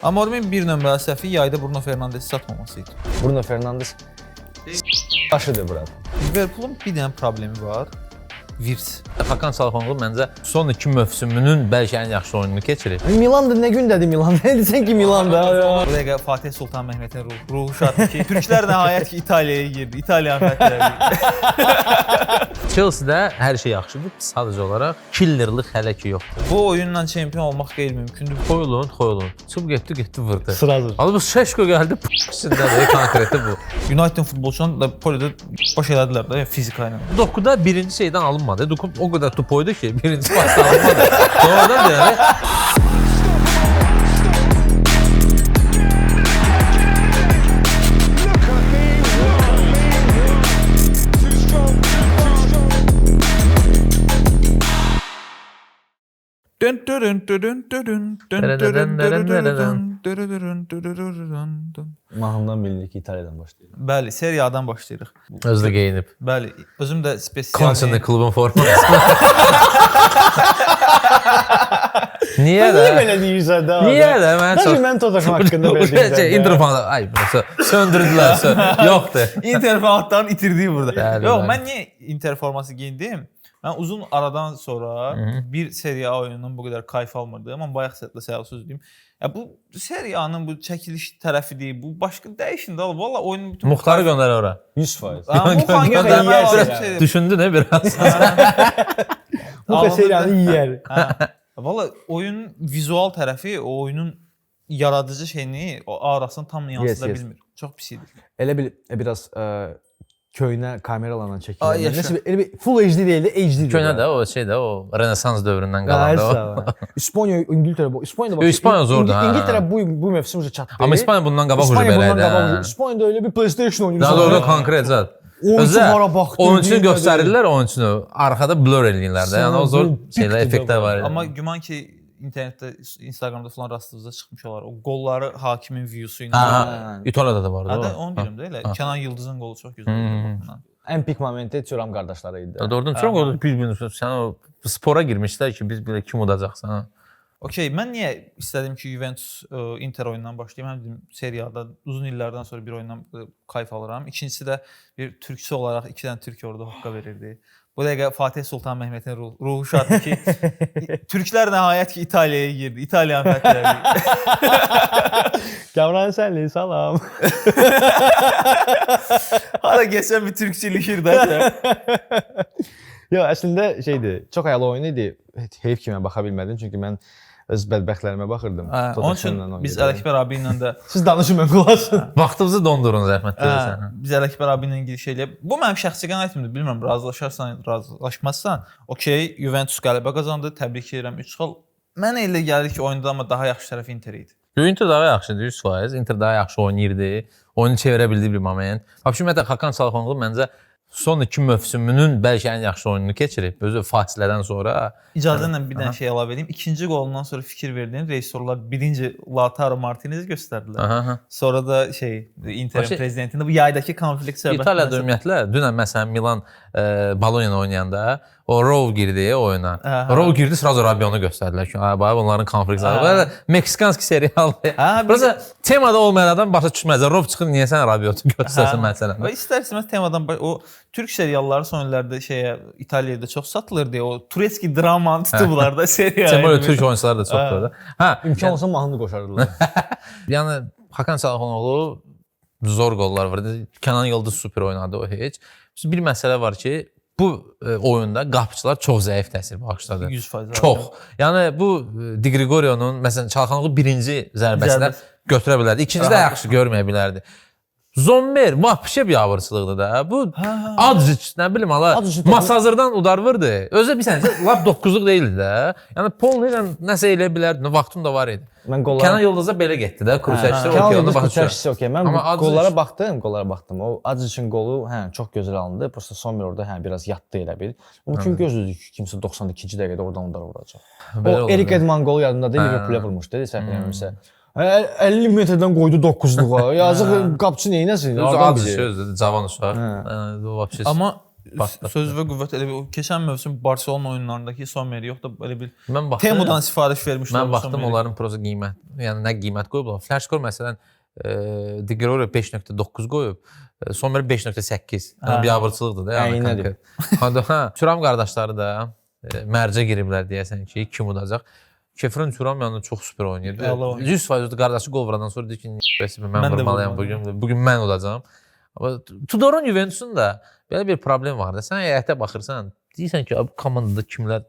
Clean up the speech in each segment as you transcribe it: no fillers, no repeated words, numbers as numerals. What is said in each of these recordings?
Amorim'in bir nömrəli səhvi yayda Bruno Fernandesi satmamasıydı. Bruno Fernandes başıdır burada. Liverpool'un bir dənə problemi var. Virs. Hakan Çalhanoğlu məncə son 2 mövsümünün bəlkə ən yaxşı oyununu keçirib. Milan da nə gündədir Milan? Nə desən ki Milan da? Bu dəqiqə Fatih Sultan Mehmet'in ruhu şaddır ki, Türklər nəhayət ki İtaliyaya girdi. İtalyan fəthləri. Chelsea-də hər şey yaxşıdır, sadəcə olaraq killerlik hələ ki yoxdur. Bu oyunla çempion olmaq qeyri-mümkündür. Xoyulun. Çıp getdi vurdu. Sırasır. Abi bu Şeşko gəldi, p***sindədir, konkreti bu. United futbolçularını da polide baş elədilər də fizika ilə. Dokuda birinci şeydən alınmadı. Doku o qədər tupoydu ki, birinci pasda alınmadı. Sonradan da yəni Mahımdan bildik ki İtalyadan başlayır. Bəli, seriyadan başlayırıq. özdə geyinib. Bəli, özüm də spesial. Konçenli klubun forması. Niyə Niyə də? belə deyirsən də? Niyə də? Mən Totaşın haqqında belə deyirəm. deyirəm. Interfanı, ay burası söndürdülər. Yoxdur. Inter formatların itirdiyi burada. Bəli, Yox, bəli. mən niyə Inter forması geyindim? Mən uzun aradan sonra bir seriya oyunundan bu qədər kayf almırdım. Amma bayaq səhv söz deyim. Ya bu seriyanın bu çəkiliş tərəfidir. Bu başqa dəyişin də. Valla oyunun bütün Muxtarı göndər ora. 100%. Muxan göndərmək lazım. Düşündü nə biraz? Bu seriyanı yeyər. Valla oyunun vizual tərəfi, o oyunun yaradıcı şeyini, o arasını tam yansıda Yes. bilmir. Çox pis idi. Elə bil biraz köynə kameralarla Ay, çəkilir. yaşa. Nəsə elə bir full HD deyil də HD. Köynə də o şey də o Renesans dövründən qalan da o. İspaniya, İngiltərə, İspaniyada İspaniya zordur, ha. İngiltərə bu mövsüm çatdı. Amma İspaniya bundan qabaq ucu İspaniya bundan belədir. qabaq. İspaniyada elə bir PlayStation oynayır. Daha doğrusu konkret zət. Oyunçulara baxdı. Oyunçunu göstərirlər, oyunçunu arkada blur eləyirlər də. Yəni o zor şeylər, effektlər var. Amma güman ki internetdə, Instagramda falan rastınıza çıxmış olar. O qolları hakimin view-su ilə. İtaliyada da vardı Hə, o. onu deyirəm də elə. Kenan Yıldızın qolu çox gözəl idi. Ən pik momenti Thuram qardaşları idi. Doğrudan çox oldu bir-birini sən o spora girmişlər ki, biz belə kim udacaqsan. Okey, mən niyə istədim ki Juventus Inter oyundan başlayım? Həm dedim seriyada uzun illərdən sonra bir oyundan kayf alıram. İkincisi də bir türkçü olaraq 2 dənə türk orada haqqa verirdi. Bu dəqiqə Fatih Sultan Mehmet'in ruhu şaddır ki, Türklər nəhayət ki İtaliyaya girdi. İtalyan fəthləri. Kamran sənli salam. Hara geçən bir türkçülükür də. Yo, əslində şeydir, çox əla oyun idi. Heyf ki mən baxa bilmədim çünki mən öz bədbəxtlərimə baxırdım. Onun üçün biz Ələkbər abi ilə də siz danışın mən qulaq asın. Vaxtınızı dondurun zəhmət görürsən. Biz Ələkbər abi ilə giriş eləyək. Bu mənim şəxsi qənaətimdir. Bilmirəm, razılaşarsan, razılaşmazsan. Okey, Juventus qələbə qazandı. Təbrik edirəm 3 xal. Mənə elə gəlir ki, oyunda amma daha yaxşı tərəf Inter idi. Inter daha yaxşıdır 100%. Inter daha yaxşı oynayırdı. Oyunu çevirə bildiyi bir moment. Ümumiyyətlə Hakan Çalhanoğlu məncə son 2 mövsümünün bəlkə ən yaxşı oyununu keçirib. Özü fasilədən sonra. İcazə ilə bir dənə şey əlavə edeyim. İkinci qolundan sonra fikir verdiyin rejissorlar birinci Lautaro Martinezi göstərdilər. Sonra da Interin prezidentində bu yaydakı konflikt səbəbi. İtaliyada ümumiyyətlə dünən məsələn Milan Bologna oynayanda o Rov girdi oyuna. Rov girdi, sırası Rabionu göstərdilər ki, onların konflikt səbəbi. Meksikanski serialdır. Burası temada olmayan adam başa düşməz. Rov çıxır, niyə sən Rabionu göstərsin məsələn? Və istərsiniz temadan o türk serialları son illərdə İtaliyada çox satılır deyə o Turetski dramanı tutublar da seriya. Böyle türk oyuncular da çoxdur da. İmkan olsa mahnını qoşardılar. Yəni Hakan Çalhanoğlu zor qollar vardı. Kenan Yıldız super oynadı o heç. Bir məsələ var ki, bu oyunda qapıçılar çox zəif təsir bağışladı. 100%. Çox. Yəni bu Di Grigorio'nun məsələn Çalhanoğlu birinci zərbəsində götürə bilərdi. İkinci də yaxşı görməyə bilərdi. Zommer vəhşi bir avırçılıqdır da. Bu Adjic, nə bilim ala Masazırdan udar vurdu. Özü bir sənə lap 9-luq deyildi də. Yəni Paul nəsə elə bilərdi. Vaxtım da var idi. Kenan Yıldız'a belə getdi də. Kurçəşdi. Kenan Yıldız kurçəşdi okey. Mən qollara baxdım. O Adjic'in qolu çox gözəl alındı. Prosta Sommer orada biraz yatdı elə bil. O kim gözlüdü ki, kimsə 92-ci dəqiqədə oradan udar vuracaq. O Erik Edman qolu yadındadır, Liverpool'a vurmuşdu, səhv eləmirəmsə. 50 metrdən qoydu 9-luğa. Yazıq qapıçı neynəsin? Adam bilir. Cavan uşaq. Amma patlatdı. söz və qüvvət elə bir o keçən mövsüm Barselona oyunlarındakı Sommeri yox da belə bir Mən baxdım. Temudan sifariş vermişlər. Mən baxdım onların proza qiymət, yəni nə qiymət qoyublar. Flashscore məsələn Di Gregorio 5.9 qoyub, Sommer 5.8. Yəni biabırçılıqdır da. Yəni Aynədir. Turam qardaşları da mərcə giriblər deyəsən ki, kim udacaq. Kefren Turam yəni çox super oynayır. 100% qardaşı qol vurandan sonra deyir ki, mən vurmalıyam bugün. Bugün mən udacağam. Amma Tudorun Juventusun da belə bir problem var da. Sən heyətə baxırsan, deyirsən ki, bu komandada kimlər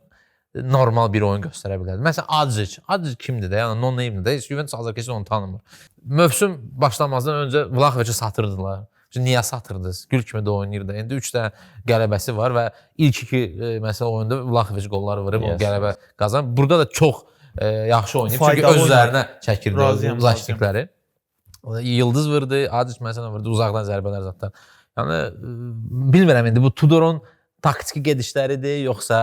normal bir oyun göstərə bilər. Məsələn, Adžič kimdir də? Yəni non name'dir də. Juventus hazırki onu tanımır. Mövsüm başlamazdan öncə Vlahoviçi satırdılar. Niyə satırdınız? Gül kimi də oynayırdı. İndi 3 dənə qələbəsi var və ilk 2 məsələ oyunda Vlahoviç qolları vurub o qələbə qazanıb. Burada da çox yaxşı oynayıb. Çünki öz üzərinə çəkirdi zaşnikləri. Yıldız vurdu, Adžič məsələn vurdu, uzaqdan zərbələr zətlər. Yəni bilmirəm indi bu Tudorun taktiki gedişləridir, yoxsa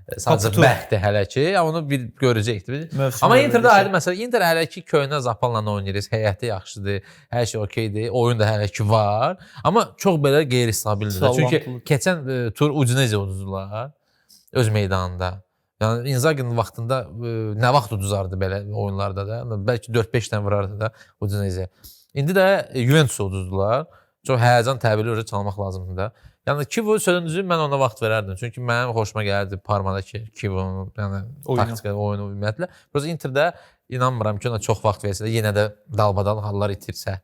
sadəcə bəxtdir hələ ki, onu bir görəcəkdir. Amma Interdə ayrı məsələ, Inter hələ ki köhnə Zapalla oynayırıq, heyəti yaxşıdır, hər şey okeydir, oyun da hələ ki var. Amma çox belə qeyri-stabildir. Çünki keçən tur Udinese uduzdular öz meydanında. Yəni Inzaghi'nin vaxtında nə vaxt uduzardı belə oyunlarda da, bəlkə 4-5 dənə vurardı da Udinese. İndi də Juventus uduzdular. Çox həyəcan təbili orada çalmaq lazımdır da. Yəni Kivu sözünüzü mən ona vaxt verərdim. Çünki mənim xoşuma gəlirdi Parmadakı Kivu'nun yəni taktika oyunu ümumiyyətlə. Biraz Interdə inanmıram ki, ona çox vaxt versə də yenə də dalbadal hallar itirsə.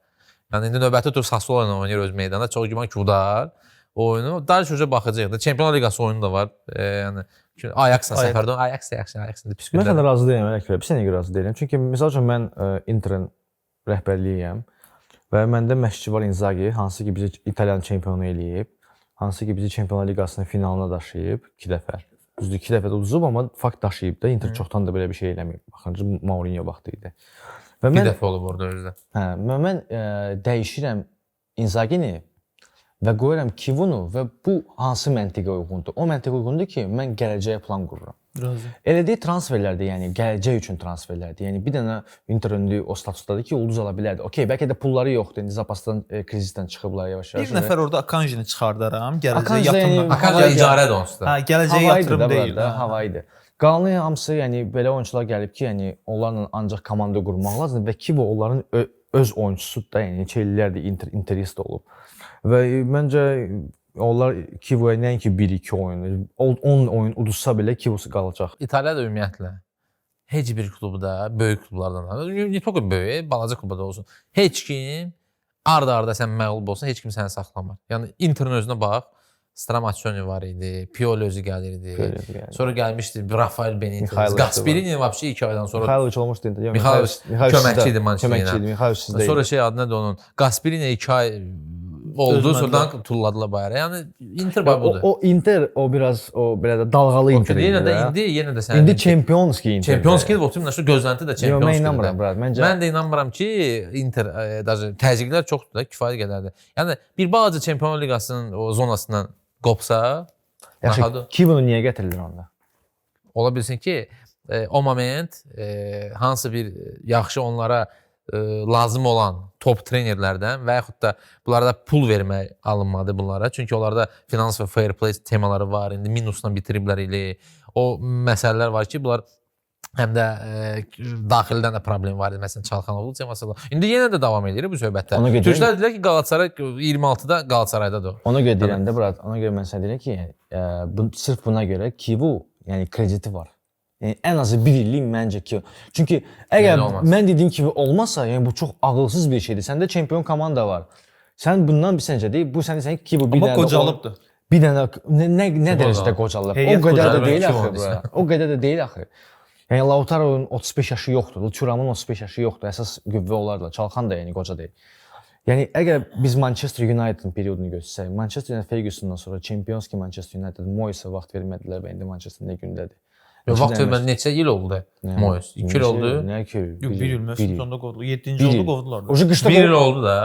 Yəni indi növbəti tur Sassuolo ilə oynayır öz meydanında. Çox güman ki, udar oyunu. Daha çox baxacağıq da. Çempionlar Liqası oyunu da var. Yəni Ajax-la səfərdə. Ajax yaxşı, pis gündə. Mən də razı deyiləm Ələkbər. Bir sənə razı deyiləm. Çünki məsəl üçün mən Interin rəhbərliyiyəm və məndə məşqçi var Inzaghi, hansı ki bizi İtaliyanın çempionu eləyib. Hansı ki bizi Çempionlar Liqasının finalına daşıyıb 2 dəfə. Düzdür 2 dəfə də uduzub, amma fakt daşıyıb da. Inter çoxdan da belə bir şey eləməyib. Baxıncı Mourinho vaxtı idi. Və bir dəfə olub orada özdə. Hə, mən dəyişirəm Inzaghi-ni və qoyuram Kivunu və bu hansı məntiqə uyğundur? O məntiqə uyğundur ki, mən gələcəyə plan qururam. Elədiyi transferlərdir, yəni gələcək üçün transferlərdir. Yəni bir dənə Inter indi o statusdadır ki, ulduz ala bilərdi. Okey, bəlkə də pulları yoxdur. İndi zapasdan, krizisdən çıxıblar yavaş-yavaş. Bir nəfər orada Akanjini çıxardaram, gələcəyə yatırım. Akanji icarədir onsuz da. Hə, gələcəyə yatırım deyil. Havaydı. Qalanı hamısı, yəni belə oyunçular gəlib ki, yəni onlarla ancaq komanda qurmaq lazımdır və Kivo onların öz oyunçusudur da, yəni neçə illərdir interist olub. Və məncə onlar Kivoya nəinki 1-2 oyun, 10 oyun uduzsa belə Kivosu qalacaq. İtaliyada ümumiyyətlə heç bir klubda, böyük klublardan, ne toku böyük, balaca klubda olsun, heç kim arda-arda sən məğlub olsan, heç kim səni saxlamır. Yəni Interin özünə bax, Stramaccioni var idi, Pioli özü gəlirdi. Sonra gəlmişdi Rafael Benitez, Gasperini vəbşi 2 aydan sonra. Mihailovic olmuşdu. Mihailovic köməkçi idi Manchester. Mihailovic sizdə. Sonra şey adı nədir onun? Gasperini 2 ay oldu, sonradan tulladılar bayrağı. Yəni Inter budur. O Inter o biraz o belə də dalğalı Inter idi. Yenə də sən. İndi Championski Inter. Championski o tüm nəşə gözlənti də Championski. Mən inanmıram bura. Mən də inanmıram ki, Inter təzyiqlər çoxdur da, kifayət qədərdir. Yəni bir balaca Çempionlar Liqasının o zonasından qopsa, yaxşı Kivunu niyə gətirilir onda? Ola bilsin ki, o moment hansı bir yaxşı onlara lazım olan top trenerlərdən və yaxud da bunlara pul vermək alınmadı bunlara. Çünki onlarda finans və fair play temaları var. İndi minusla bitiriblər ilə. O məsələlər var ki, bunlar həm də daxildən də problem var idi. Məsələn, Çalxanoğlu teması. İndi yenə də davam edir bu söhbətlər. Türklər deyirlər ki, Galatasaray 26-da Galatasaraydadır. Ona görə deyirəm də, Burak, ona görə mən sənə deyirəm ki, sırf buna görə Kivu, yəni krediti var. Yəni ən azı 1 illik məncə ki. Çünki əgər mən dediyim kimi olmasa, yəni bu çox ağılsız bir şeydir. Səndə çempion komanda var. Sən bundan bir səncə deyil, bu sən desən ki, bu bir dənə qocalıbdır. Bir dənə nə dərəcədə qocalıb? O qədər də deyil axı. O qədər də deyil axı. Yəni Lautaro'nun 35 yaşı yoxdur, Thuram'ın 35 yaşı yoxdur. Əsas qüvvə onlarla. Çalxan da yəni qoca deyil. Yəni əgər biz Manchester United'ın periodunu göstərsək, Manchester United Ferguson'dan sonra Championski Manchester United Moyes'ə vaxt vermədilər və indi Manchester nə gündədir. Vaxt vermədi, neçə il oldu Moyes? 2 il oldu. Nə ki? 1 il mövsüm sonunda qovdular. 7-ci oldu qovdular. Oje qışda 1 il oldu da.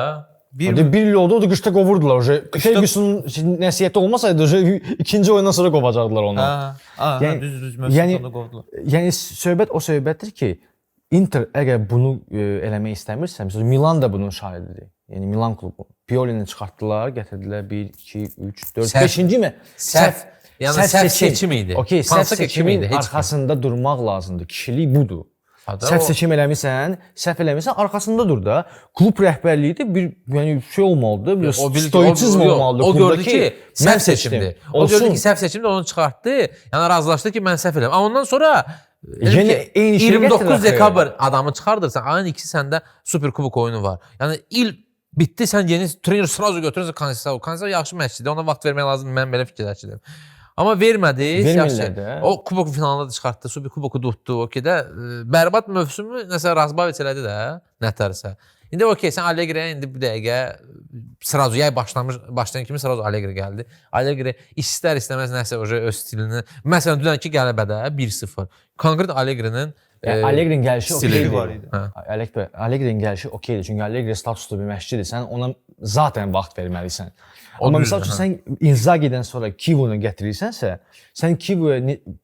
1 il oldu, o da qışda qovurdular. Oje Ferguson'un nəsihəti olmasaydı, oje ikinci oyundan sonra qovacaqdılar onu. Düz mövsüm sonunda qovdular. Yəni söhbət o söhbətdir ki, Inter əgər bunu eləmək istəmirsə, məsələn Milan da bunun şahididir. Yəni Milan klubu Piolini çıxartdılar, gətirdilər 1 2 3 4 Səhv. 5-ci mi? Səhv. Yəni səhv seçim idi. Okey, səhv Hansı ki, kim seçimin idi? Heç kim. arxasında durmaq lazımdır. Kişilik budur. Ada, Səhv o- seçim eləmisən, səhv eləmirsən, arxasında dur da. Klub rəhbərliyi də bir yəni şey olmalıdır, bir O bildi- stoitsizm olmalıdır. O klubda gördü ki, mən səhv seçdim. seçimdir. O gördü ki, səhv seçimdir, onu çıxartdı. Yəni razılaşdı ki, mən səhv elədim. Amma ondan sonra Yenə eyni şey 29 gətirir axı. dekabr adamı çıxardırsan, ayın 2-si səndə Super Kubok oyunu var. Yəni il bitdi, sən yeni trener sırazu götürürsən Konseysao. Konseysao yaxşı məşqçidir, ona vaxt vermək lazımdır. Mən belə fikirləşirəm. Amma vermədi. Vermirlər də. O Kubokun finalında da çıxartdı, Super Kuboku tutdu. Okey də bərbad mövsümü nəsə Razbaviç elədi də, nətərsə. İndi okey, sən Allegri-yə indi bu dəqiqə sırazu yay başlayan kimi sırazu Allegri gəldi. Allegri istər-istəməz nəsə öz stilini, məsələn dünənki qələbədə 1-0. Konkret Allegri-nin Allegri-nin gəlişi stili okeydir. var idi. Allegri-nin gəlişi okeydir. Çünki Allegri statuslu bir məşqçidir. Sən ona zaten vaxt verməlisən. O Amma düzdür, məsəl üçün sən Inzaghi-dən sonra Kivonu gətirirsənsə, sən Kivoya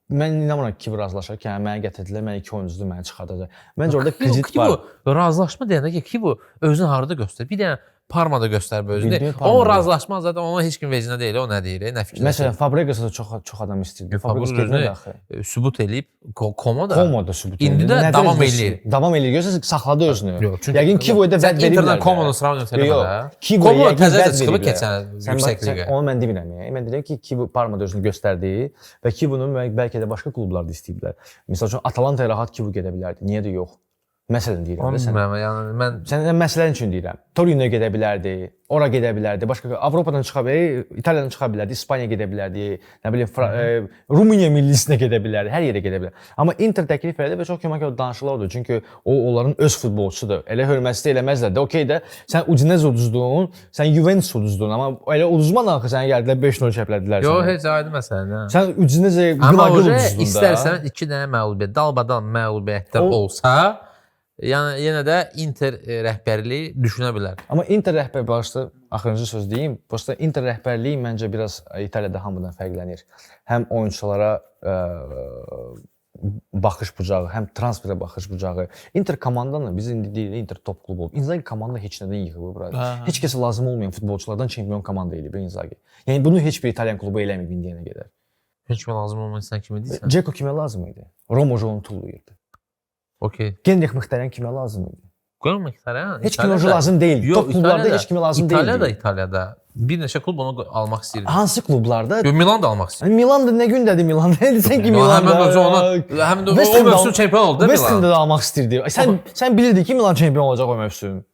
mən inanmıram ki, Kivo razılaşar ki, hə, mənə gətirdilər, mən 2 oyuncudur, məni çıxardacaq. Məncə orada kredit var. Razılaşma deyəndə ki, Kivo özünü harda göstərir? Bir dənə Parmada göstərib özünü. Bildiyin O Parmada. razılaşma zaten ona heç kim vecinə deyil, o nə deyir, nə fikirləşir. Məsələn, Fabregas da çox adam istəyirdi. Fabregas Fabregas özünü getmədi axı. sübut eləyib Komoda. Komoda sübut İndi edir. də Nə davam dərəcədə eləyir. Davam eləyir. Görürsən saxladı özünü. Yox, çünki Yəqin Kivoya da sən vəd veriblər. Interdən Komonun sırav yönətələ Yox, də. Kivoya Komo yəqin təzə vəd çıxıb veriblər. keçən Sən yüksək bax, liqaya. onu mən demirəm. Mən deyirəm ki, Kivo Parmada özünü göstərdi və Kivonu bəlkə də başqa klublarda istəyiblər. Məsəl üçün Atalantaya rahat Kivo gedə bilərdi. Niyə də yox? Məsələn deyirəm Onu də sən. bilmirəm, yəni mən Sən məsələn üçün deyirəm. Torinoya gedə bilərdi, ora gedə bilərdi, başqa Avropadan çıxa bilərdi, İtaliyadan çıxa bilərdi, İspaniyaya gedə bilərdi, nə bilim Rumıniya millisinə gedə bilərdi, hər yerə gedə bilərdi. Amma Inter təklif elədi və çox kömək oldu danışıqlar oldu. Çünki o onların öz futbolçusudur. Elə hörmətli eləməzlər də. Okey də sən Udinese uduzdun, sən Juventus uduzdun, amma elə uduzman axı sənə gəldilər 5-0 kəplədilər səni. yox, heç aydın məsələdir. Sən Udinese Amma qılaqıl oje uduzdun da. istərsən 2 dənə məğlubiyyət, dalbadal məğlubiyyətlər olsa, yəni yenə də Inter rəhbərliyi düşünə bilər. Amma Inter rəhbər başda axırıncı söz deyim. Prosta Inter rəhbərliyi məncə biraz İtaliyada hamıdan fərqlənir. Həm oyunçulara baxış bucağı, həm transferə baxış bucağı. Inter komandanı biz indi deyirik Inter top klub olub. Inzaghi komanda heç nədən yığıb bura. Heç kəsə lazım olmayan futbolçulardan çempion komanda eləyib Inzaghi. Yəni bunu heç bir İtalyan klubu eləməyib indiyənə qədər. Heç kimə lazım olmayan sən kimi deyirsən? Dzeko kimə lazım idi? Roma onu tullayırdı. Okey. Genrix Mxtaryan kimə lazım idi? Qoyma İtalyan. Heç kimə lazım deyil. Top klublarda heç kimə lazım deyil. İtaliyada bir neçə klub onu almaq istəyirdi. Hansı klublarda? Yo, Milan da almaq istəyirdi. Milan da nə gündədir Milan? Sən ki Milan Həmin mövzu ona, həmin o mövsüm çempion oldu da West Milan. Ham'da da almaq istirdi. Sən bilirdin ki Milan çempion olacaq o mövsüm.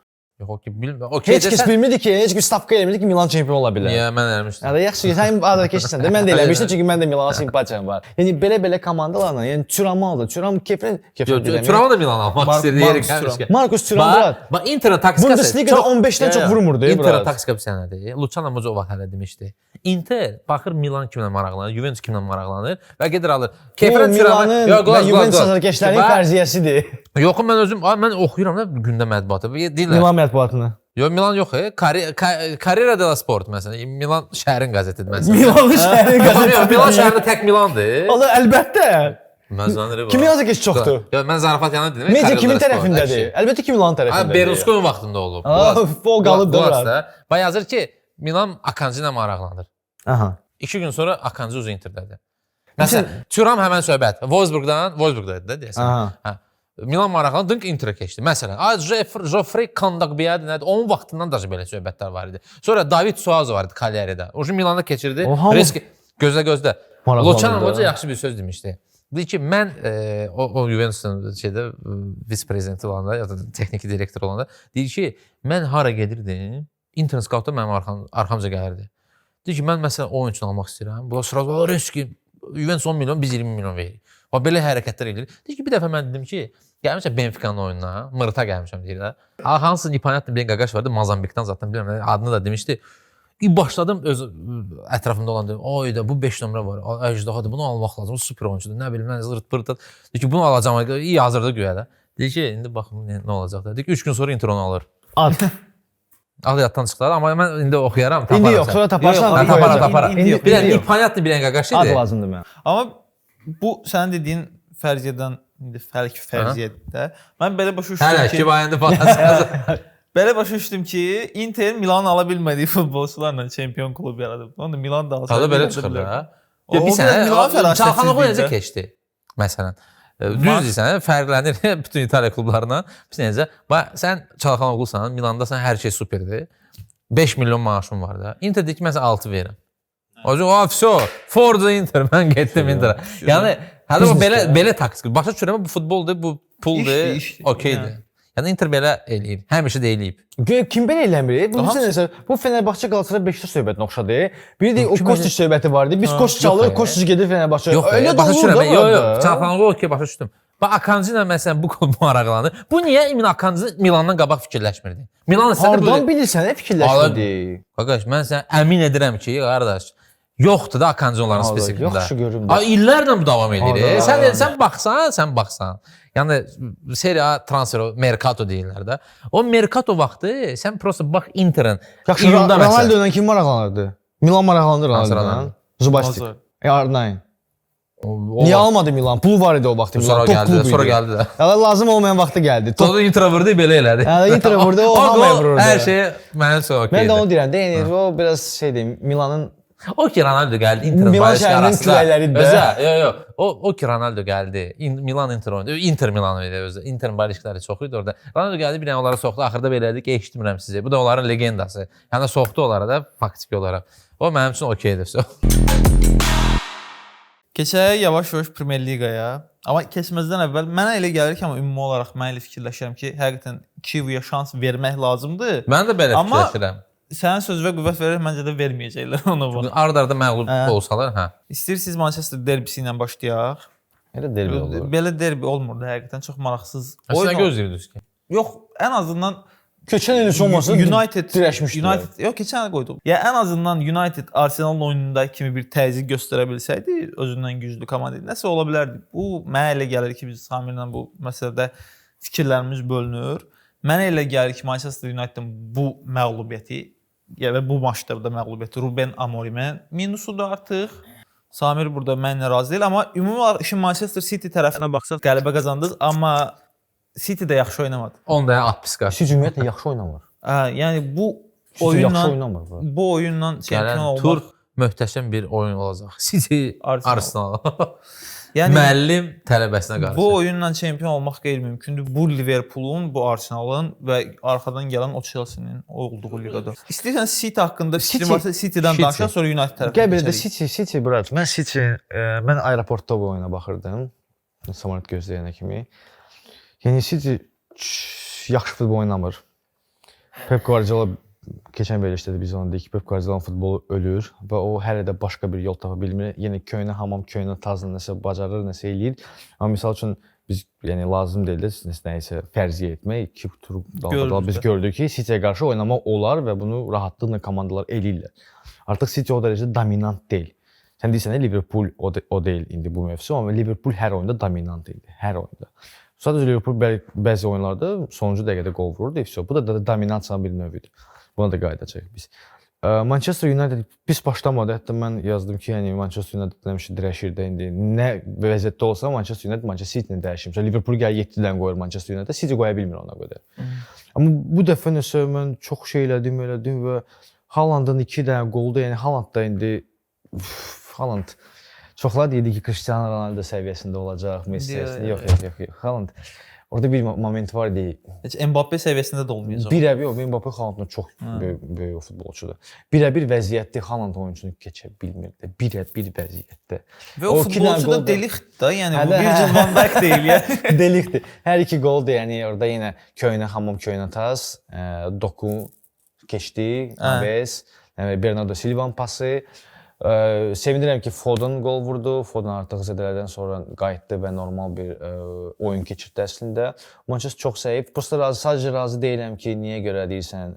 Yox, okey, bilmirəm. Okey, Heç kəs bilmirdi ki, heç bir stavka eləmirdi ki Milan çempion ola bilər. Niyə mən eləmişdim? Yəni yaxşı, sən adada keçirsən də mən də eləmişdim çünki mən də Milana simpatiyam var. Yəni belə komandalarla, yəni Thuram aldı. Thuram kefren Thuramı da Milan almaq istəyirdi yeri gəlmişkən. Marcus Thuram bura. Bax Inter'in taktikası. Bundesliga-da 15-dən çox vurmurdu. Inter'in taktikası bir sənədir. Luciano Muzova hələ demişdi. Inter baxır Milan kimlə maraqlanır, Juventus kimlə maraqlanır və gedir alır. Kefren Thuramın və Juventus azarkeşlərinin fərziyyəsidir. Yox, mən oxuyuram da gündə mətbuatı. Deyirlər. Milan mətbuatını. Yox, Milan yox. Carriera dello Sport məsələn. Milan şəhərin qəzetidir məsələn. Milan şəhərin qəzeti. Milan şəhərində tək Milandır. Allah əlbəttə. Məzanları var. Kimin azarkeş çoxdur? Yox, mən zarafat yanında dedim. Media kimin tərəfindədir? Əlbəttə ki Milan tərəfindədir. Berlusconi vaxtında olub. O qalıb da. Bax yazır ki, Milan Akanji ilə maraqlanır. Aha. 2 gün sonra Akanji uz Interdədir. Məsələn, Thuram həmən söhbət. Wolfsburgdadır da deyəsən. Hə. Milan maraqlandı, dınq Interə keçdi. Məsələn, Joffrey Kondogbiadi nədir? Onun vaxtından da belə söhbətlər var idi. Sonra David Suazo var idi Cagliari'də. O Milanda keçirdi. Risk gözlə. Luciano Moza yaxşı bir söz demişdi. Dedi ki, mən o Juventus'un vice-prezidenti olanda ya da texniki direktor olanda deyir ki, mən hara gedirdim, Internet scoutda mənim arxamca gəlirdi. Deyir ki, mən məsələn o oyunçunu almaq istəyirəm. Bunlar sırada riski Juventus 10 milyon, biz 20 milyon veririk. Belə hərəkətlər edir. Deyir ki, bir dəfə mən dedim ki, gəlmişəm Benfica'nın oyununa, Mırta gəlmişəm deyirlər. Hansı Nipanatlı bir qaqaş vardı, Mazambikdən zaten bilmirəm, adını da demişdi. Başladım öz ətrafımda olan dedim, oy da bu 5 nömrə var, əcdahadır, bunu almaq lazım, super oyuncudur, nə bilim, mən zırt-pırtı. Deyir ki, bunu alacağım, iyi hazırda güya da. Deyir ki, indi baxın nə olacaq da. Deyir ki, 3 gün sonra Inter onu alır. Ad yaddan çıxdılar, amma mən indi oxuyaram, taparam. İndi yox, sonra taparsan. Taparam. Bir də Nipanatlı bir qaqaş idi. Ad lazımdır mənə. Amma bu sənin dediyin fərziyyədən indi fərziyyədə mən belə başa düşdüm Hələ ki, bayanda falan. Belə başa düşdüm ki, Inter Milan'ın ala bilmədiyi futbolçularla çempion klub yaradıb. Onu da Milan da alsa. Tadı belə çıxır da. O Bir biraz sənə Milan fərasətsizliyi Çalxanoglu necə də. keçdi? Məsələn. Düz deyirsən, fərqlənir bütün İtaliya klublarından. Biz necə? Sən Çalxanoglusan, Milandasan, hər şey superdir. 5 milyon maaşın var da. Inter deyir ki, mən sənə 6 verirəm. O все, Forza Inter, mən getdim Interə. Yəni hətta o belə taktik. Başa düşürəm, bu futboldur, bu puldur, İşdir. okeydir. Yəni Inter belə eləyir. Həmişə də eləyib. Kim belə eləmir? Bu Fenerbahçe Galatasaray Beşiktaş söhbətinə oxşadı. Bir də o Kostić söhbəti vardı. Biz Kostić alırıq, Kostić gedir Fenerbahçe. Yox, başa düşürəm. Yox, Çalxanoglu okey, başa düşdüm. Bax Akanji ilə məsələn bu klub maraqlanır. Bu niyə Emin Akanji Milandan qabaq fikirləşmirdi? Milan istədi Hardan bilirsən, fikirləşmədi. Qaqaş, mən sənə əmin edirəm ki, qardaş, yoxdur da Akanji onların spesifikində. Yaxşı görüm də. İllərlə bu davam edir. Sən baxsan. Yəni Serie A transfer, Mercato deyirlər də. O Mercato vaxtı sən prosta bax Interin Yaxşı, Ronaldo ilə kim maraqlanırdı? Milan maraqlanır Ronaldo. Zubastik. Arnay. Niyə almadı Milan? Pul var idi o vaxtı. Sonra gəldi də. Yəni lazım olmayan vaxtı gəldi. Sonra Inter vurdu, belə elədi. Yəni Inter vurdu, o hamıya vururdu. Hər şey mənim üçün okeydir. Mən də onu deyirəm. Yəni o biraz şeydir, Milanın o ki Ronaldo gəldi Inter Milan şəhərinin küləkləri Yox. O ki Ronaldo gəldi. Milan Inter oynadı. Inter Milan idi özü. Interin barışıqları çox idi orada. Ronaldo gəldi, bir dənə onlara soxdu. Axırda belə dedi ki, eşitmirəm sizi. Bu da onların legendası. Yəni soxdu onlara da faktiki olaraq. O mənim üçün okeydir. Keçək yavaş-yavaş Premyer Liqaya. Amma keçməzdən əvvəl mənə elə gəlir ki, amma ümumi olaraq mən elə fikirləşirəm ki, həqiqətən Kiev'yə şans vermək lazımdır. Mən də belə fikirləşirəm. Sənin söz və qüvvət verir, məncə də verməyəcəklər ona bax. Arda-arda məğlub olsalar, hə. İstəyirsiniz Manchester derbisi ilə başlayaq. Elə derbi olur. Belə derbi olmurdu həqiqətən, çox maraqsız. Sən gözləyirdiniz ki? Yox, ən azından Keçən il heç olmasa United dirəşmişdilər. Yox, keçən il qoyduq. Ya ən azından United Arsenal oyununda kimi bir təzyiq göstərə bilsəydi, özündən güclü komanda idi. Nəsə ola bilərdi. Bu mənə elə gəlir ki, biz Samirlə bu məsələdə fikirlərimiz bölünür. Mənə elə gəlir ki, Manchester United-in bu məğlubiyyəti və bu maçlarda məğlubiyyəti Ruben Amorim'in minusudur artıq. Samir burada mənlə razı deyil, amma ümumi olaraq işin Manchester City tərəfinə baxsaq qələbə qazandınız, amma City də yaxşı oynamadı. Onda at pis qarşı. City ümumiyyətlə yaxşı oynamır. Yəni bu oyunla çempion olmaq tur möhtəşəm bir oyun olacaq. City Arsenal. Yəni müəllim tələbəsinə qarşı. Bu oyunla çempion olmaq qeyri-mümkündür. Bu Liverpoolun, bu Arsenalın və arxadan gələn o Chelsea-nin olduğu liqada. İstəyirsən City haqqında fikrin varsa City-dən danışaq, sonra United tərəfinə. Gəl belə də City brat. Mən aeroportda bu oyuna baxırdım. Samolyot gözləyənə kimi. Yəni City yaxşı futbol oynamır. Pep Guardiola keçən verilişdə də biz onu dedik ki, Pep Guardiola'nın futbolu ölür və o hələ də başqa bir yol tapa bilmir. Yəni köynə hamam, köynə tazla nəsə bacarır, nəsə eləyir. Amma misal üçün biz yəni lazım deyil də nəsə fərziyyə etmək. 2 tur qaldı. Biz gördük ki, City'yə qarşı oynamaq olar və bunu rahatlıqla komandalar eləyirlər. Artıq City o dərəcədə dominant deyil. Sən deyirsən Liverpool o deyil indi bu mövsüm, amma Liverpool hər oyunda dominant idi, hər oyunda. Sadəcə Liverpool bəzi oyunlarda sonuncu dəqiqədə qol vururdu. Bu da dominansiyanın bir növüdür. Buna da qayıdacağıq biz. Manchester United pis başlamadı. Hətta mən yazdım ki, yəni Manchester United həmişə dirəşirdə indi. Nə vəziyyətdə olsa Manchester United Manchester City-ni dəyişir. Məsələn Liverpool gəlir 7-dən qoyur Manchester United, City qoya bilmir ona qədər. Amma bu dəfə nəsə mən çox şey elədim və Haalandın 2 dənə qoldu. Yəni Haaland da indi Haaland çoxlar deyirdi ki, Cristiano Ronaldo səviyyəsində olacaq, Messi. Yox. Haaland orada bir moment var idi. Heç Mbappe səviyyəsində də olmayacaq. Birəbir Mbappe Haalanddan çox böyük futbolçudur. Birəbir vəziyyətdə Haaland oyunçunu keçə bilmirdi. Birəbir vəziyyətdə. Və o futbolçu da Delikt da, yəni bu bir Virgil van Dijk deyil yəni. Delikdir. Hər iki qol da, yəni orada yenə köynə hamam, köynə taz, Doku keçdi, Naves, Bernardo Silva'nın pası. Sevinirəm ki, Foden qol vurdu. Foden artıq zədələrdən sonra qayıtdı və normal bir oyun keçirdi əslində. Manchester çox zəif. Sadəcə razı deyiləm ki, niyə görə deyirsən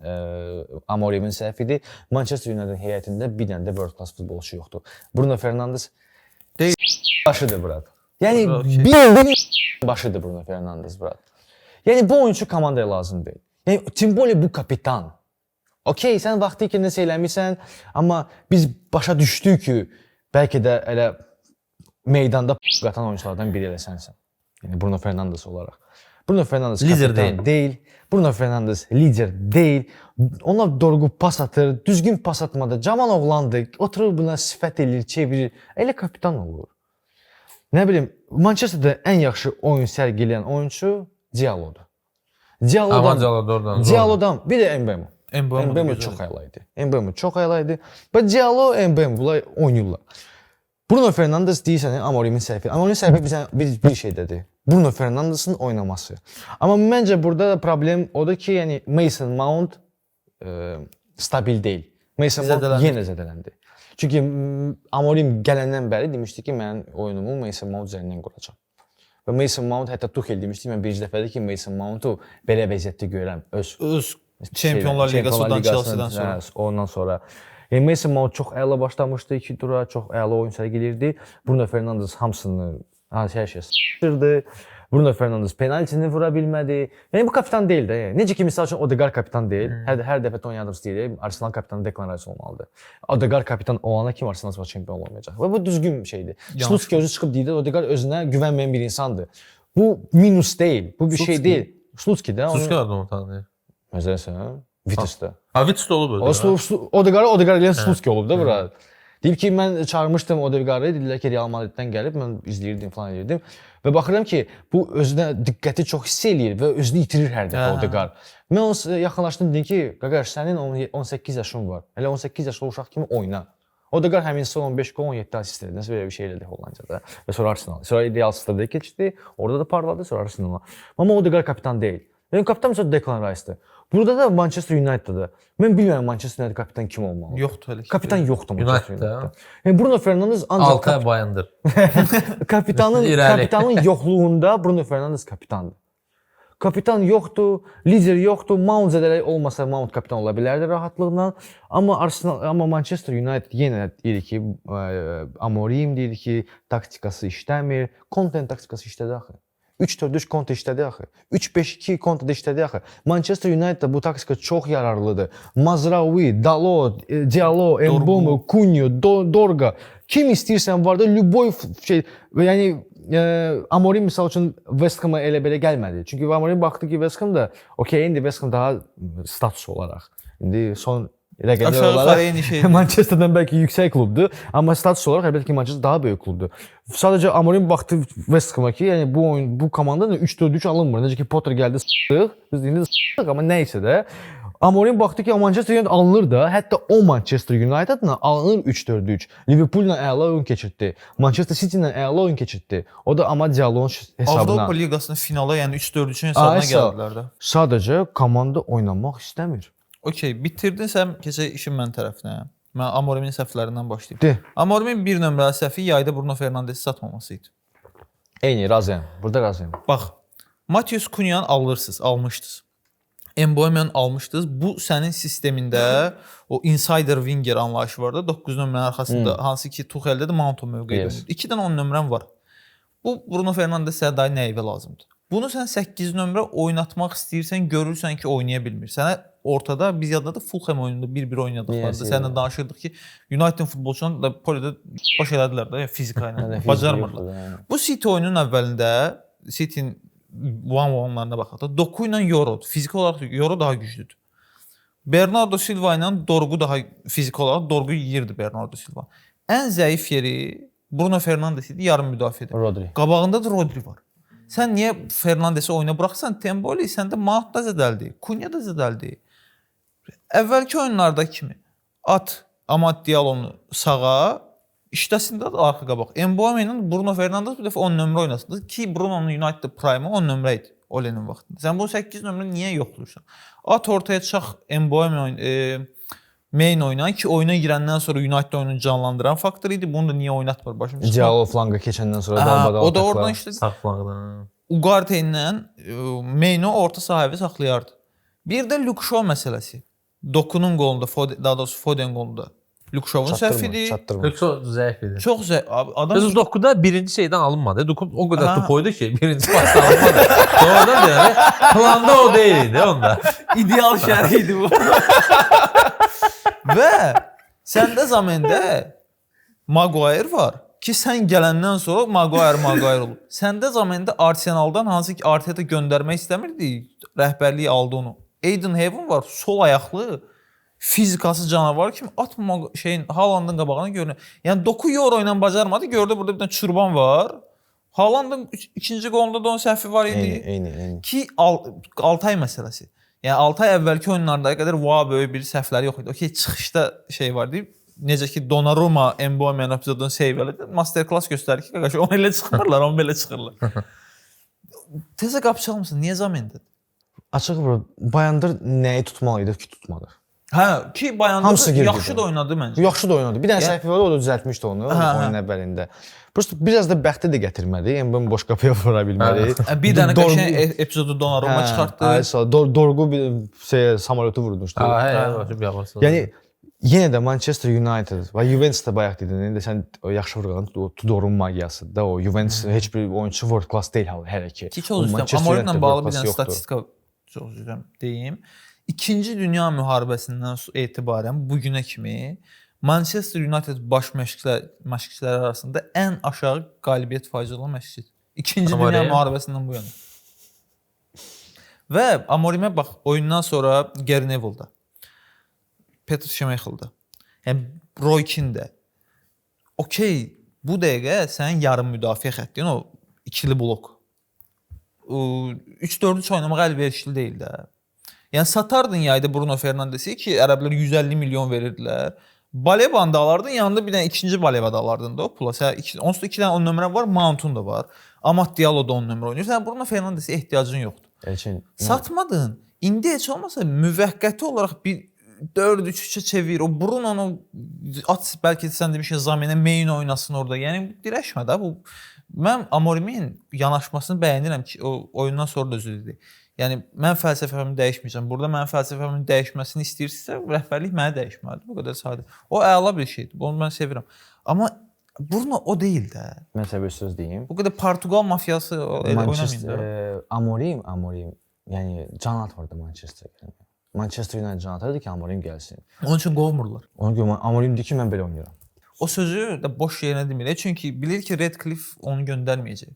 Amorim'in səhvidir. Manchester United heyətində bir dənə də world class futbolçu yoxdur. Bruno Fernandes başıdır brat. Yəni bir başıdır Bruno Fernandes brat. Yəni bu oyunçu komandaya lazım deyil. Yəni Timboli bu kapitan. Okey, sən vaxtı ki, nəsə eləmirsən, amma biz başa düşdük ki, bəlkə də elə meydanda qatan oyunculardan biri elə sənsən. Yəni Bruno Fernandes olaraq. Bruno Fernandes Lider kapitan deyil. Bruno Fernandes lider deyil. Ona doğru pas atır, düzgün pas atmada cavan oğlandır. Oturur buna sifət eləyir, çevirir. Elə kapitan olur. Nə bilim, Manchesterdə ən yaxşı oyun sərgiləyən oyunçu Diallo'dur. Diallo'dan bir də Mbemo. Mbemo çox əla idi. Və Diallo, Mbemo bunlar oynayırlar. Bruno Fernandes deyirsən, Amorimin səhvi. Amorimin səhvi bizə bir şey dedi. Bruno Fernandes'in oynaması. Amma məncə burada problem odur ki, yəni Mason Mount stabil deyil. Mason Mount yenə zədələndi. Çünki Amorim gələndən bəri demişdi ki, mən oyunumu Mason Mount üzərindən quracağam. Və Mason Mount hətta Tuchel demişdi, mən birinci dəfədir ki, Mason Mount'u belə vəziyyətdə görürəm. Öz Çempionlar Liqasından, Chelsea-dən sonra. Ondan sonra. Yəni Mason Mount çox əla başlamışdı 2 tura, çox əla oyun sərgiləyirdi. Bruno Fernandes hamısını hər şey s**tırdı. Bruno Fernandes penaltini vura bilmədi. Yəni bu kapitan deyil də. Necə ki misal üçün Odegaard kapitan deyil. Hər dəfə Tony Adams deyir, Arsenal kapitanı Declan Rice olmalıdır. Odegaard kapitan olana kimi Arsenal çempion olmayacaq. Və bu düzgün bir şeydir. Slutsky özü çıxıb deyir, Odegaard özünə güvənməyən bir insandır. Bu minus deyil, bu bir şey deyil. Slutsky də. Slutsky adını utandı. Məsələn, Vitis'də. Vitis'də olub öyle. Odegaard ilə Slutsky olub da bura. Deyib ki, mən çağırmışdım Odegaard'ı, dedilər ki, Real Madriddən gəlib, mən izləyirdim falan edirdim. Və baxıram ki, bu özünə diqqəti çox hiss eləyir və özünü itirir hər dəfə Odegaard. Mən ona yaxınlaşdım, dedim ki, qaqaş, sənin 18 yaşın var. Elə 18 yaşlı uşaq kimi oyna. Odegaard həmin son 15 gol, 17 asist elədi. Nəsə belə bir şey elədi Hollandiyada. Və sonra Arsenal. Sonra Real Sociedad'a keçdi, orada da parladı, sonra Arsenal'a. Amma Odegaard kapitan deyil. Yəni kapitan mesela Declan Rice'dır. Burada da Manchester United'da. Mən bilmirəm Manchester United kapitan kim olmalı. Yoxdur elə. Kapitan yoxdur Manchester United'da. United'da. Yəni Bruno Fernandes ancaq 6 ay bayandır. kapitanın yoxluğunda Bruno Fernandes kapitandır. Kapitan yoxdur, lider yoxdur. Mount zədələri olmasa Mount kapitan ola bilərdi rahatlıqla. Amma Manchester United yenə deyir ki, Amorim deyir ki, taktikası işləmir. Conte taktikası işlədi axı. 3-4-3 Conte işlədi axı. 3-5-2 Conte işlədi axı. Manchester United bu taktika çox yararlıdır. Mazraoui, Dalot, Diallo, Mbeumo, Cunha, Dorga. Kim istəyirsən var da lüboy şey. Yəni Amorim misal üçün West Ham'a elə belə gəlmədi. Çünki Amorim baxdı ki, West Ham da okey, indi West Ham daha status olaraq. İndi son rəqəmlər olaraq Manchester'dan bəlkə yüksək klubdur, amma status olaraq əlbəttə ki Manchester daha böyük klubdur. Sadəcə Amorim baxdı West Ham'a ki, yəni bu komanda 3-4-3 alınmır. Necə ki Potter gəldi s**dıq, biz indi s**dıq, amma nəysə də Amorim baxdı ki, Manchester United alınır da, hətta o Manchester United'la alınır 3-4-3. Liverpool'la əla oyun keçirtdi. Manchester City'lə əla oyun keçirtdi. O da amma Diallo'nun hesabına. Avropa Liqasının finala, yəni 3-4-3-ün hesabına gəldilər də. Sadəcə komanda oynamaq istəmir. Okey, bitirdin sən, keçək işin mən tərəfinə. Mən Amorimin səhvlərindən başlayım. De. Amorimin bir nömrəli səhvi yayda Bruno Fernandesi satmaması idi. Eyni, razıyam. Burada razıyam. Bax, Matheus Cunha'nı almışdınız. Mbeumo'nu almışdınız. Bu sənin sistemində o insider winger anlayışı var da 9 nömrənin arxasında, hansı ki Tuchel'də də Mount'un mövqeyi dönürdü. 2 dənə 10 nömrən var. Bu Bruno Fernandes sənə nəyivə lazımdır? Bunu sən 8 nömrə oynatmaq istəyirsən, görürsən ki, oynaya bilmir. Sənə ortada, biz yadda da Fulham oyununda 1-1 oynadıqlarında səninlə danışırdıq ki, United futbolçularını da polidə baş elədilər də, fizika ilə, bacarmırlar. Bu City oyunun əvvəlində, City'nin one-on-one'larına baxaqda, Doku ilə Yoro, fiziki olaraq Yoro daha güclüdür. Bernardo Silva ilə Dorgu daha fiziki olaraq, Dorgu yeyirdi Bernardo Silva. Ən zəif yeri Bruno Fernandes idi, yarım müdafiədə. Rodri. Qabağında da Rodri var. Sən niyə Fernandesi oyuna buraxsan, Temboli səndə Mount da zədəldir, Cunha da zədəldir. Əvvəlki oyunlarda kimi at Amad Diallo'nu sağa, işdəsində də arxa qabaq. Mbeumo ilə Bruno Fernandes bir dəfə 10 nömrə oynasın ki, Bruno'nun United Prime 10 nömrə idi Ole'nin vaxtında. Sən bu 8 nömrə niyə yoxluyursan? At ortaya çıxaq Mbeumo main oynayan ki, oyuna girəndən sonra United oyununu canlandıran faktor idi. Bunu da niyə oynatmır başım? Diallo flanga keçəndən sonra dalbadal. O da oradan işlədi. Sağ flangdan. Ugarte ilə Main'i orta sahəvi saxlayardı. Bir də Luke Shaw məsələsi. Doku'nun qolunda, daha doğrusu Foden qolunda. Luke Shaw'un səhvidir. Çok zəif idi. Çox zəif. Adam Biz Doku'da birinci şeydən alınmadı. Doku o qədər top oydu ki, birinci pasda alınmadı. Sonradan yəni planda o deyildi onda. ideal şərait idi bu. Və səndə zamində Maguire var ki sən gələndən sonra Maguire olub. Səndə zamanda Arsenaldan hansı ki Arteta göndərmək istəmirdi, rəhbərliyi aldı onu. Aiden Heaven var, sol ayaqlı, fizikası canavar kimi atma Haalandın qabağına görünür. Yəni Doku Euro ilə bacarmadı, gördü burada bir dənə çurban var. Haalandın ikinci qolunda da onun səhvi var idi. Eyni. Ki Altay məsələsi. Yəni Altay əvvəlki oyunlarda qədər böyük bir səhvləri yox idi. Okey, çıxışda var deyib. Necə ki Donnarumma, Mbeumo epizodunu save elədi. Masterclass göstərir ki, qardaş, onu elə çıxmırlar, onu belə çıxırlar. Tezə qapı çalmısan, niyə zamində? Açıq bura, Bayandır nəyi tutmalı idi ki, tutmadı. Hə, ki Bayandır yaxşı da oynadı məncə. Yaxşı da oynadı. Bir dənə səhvi var, o da düzəltmişdi onu oyun əvvəlində. Prosta biraz da bəxti də gətirmədi. Mbeumo boş qapıya vura bilmədi. Bir dənə qəşəng epizodu Donnarumma çıxartdı. Dorgu bir samolotu vurmuşdu. Yəni yenə də Manchester United və Juventus da bayaq dedin, indi sən yaxşı vurğuladın, Tudorun magiyası da o Juventus heç bir oyunçu world class deyil hələ ki. Amorimlə bağlı bir dənə statistika çox üzrəm deyim. İkinci Dünya müharibəsindən etibarən bu günə kimi Manchester United baş məşqçiləri arasında ən aşağı qalibiyyət faizi olan məşqçidir. İkinci Dünya müharibəsindən bu yana. Və Amorimə bax, oyundan sonra Gary Neville'da, Petr Schmeichel'da, yəni Roy Keane-də. Okey, bu dəqiqə sənin yarım müdafiə xəttin, o ikili blok. 3-4-3 oynamaq əlverişli deyil də. Yəni satardın yayda Bruno Fernandesi ki, ərəblər 150 milyon verirdilər. Balebanda alardın, yanında bir dənə ikinci Balebada alardın da o pula. Onsuz da 2 dənə 10 nömrə var, Mount'un da var. Amat Diallo da 10 nömrə oynayır. Sən Bruno Fernandesi ehtiyacın yoxdur. Satmadın. İndi heç olmasa müvəqqəti olaraq bir 4-3-3-ə çevir. O Bruno'nu at, bəlkə sən demişsən Zaminə Main oynasın orada. Yəni dirəşmə də bu. Mən Amorimin yanaşmasını bəyənirəm ki, o oyundan sonra da özü dedi. Yəni mən fəlsəfəmi dəyişməyəcəm. Burada mənim fəlsəfəmin dəyişməsini istəyirsinizsə, rəhbərlik mənə dəyişməlidir. Bu qədər sadə. O əla bir şeydir. Onu mən sevirəm. Amma Bruno o deyil də. Mən sizə bir söz deyim. Bu qədər Portuqal mafiyası oynamayın da. Amorim, yəni can atmırdı Manchesterə. Manchester United can atırdı ki, Amorim gəlsin. Onun üçün qovmurlar. Ona görə Amorim deyir ki, mən belə oynayıram. O sözü də boş yerinə demir. Çünki bilir ki, Redcliffe onu göndərməyəcək.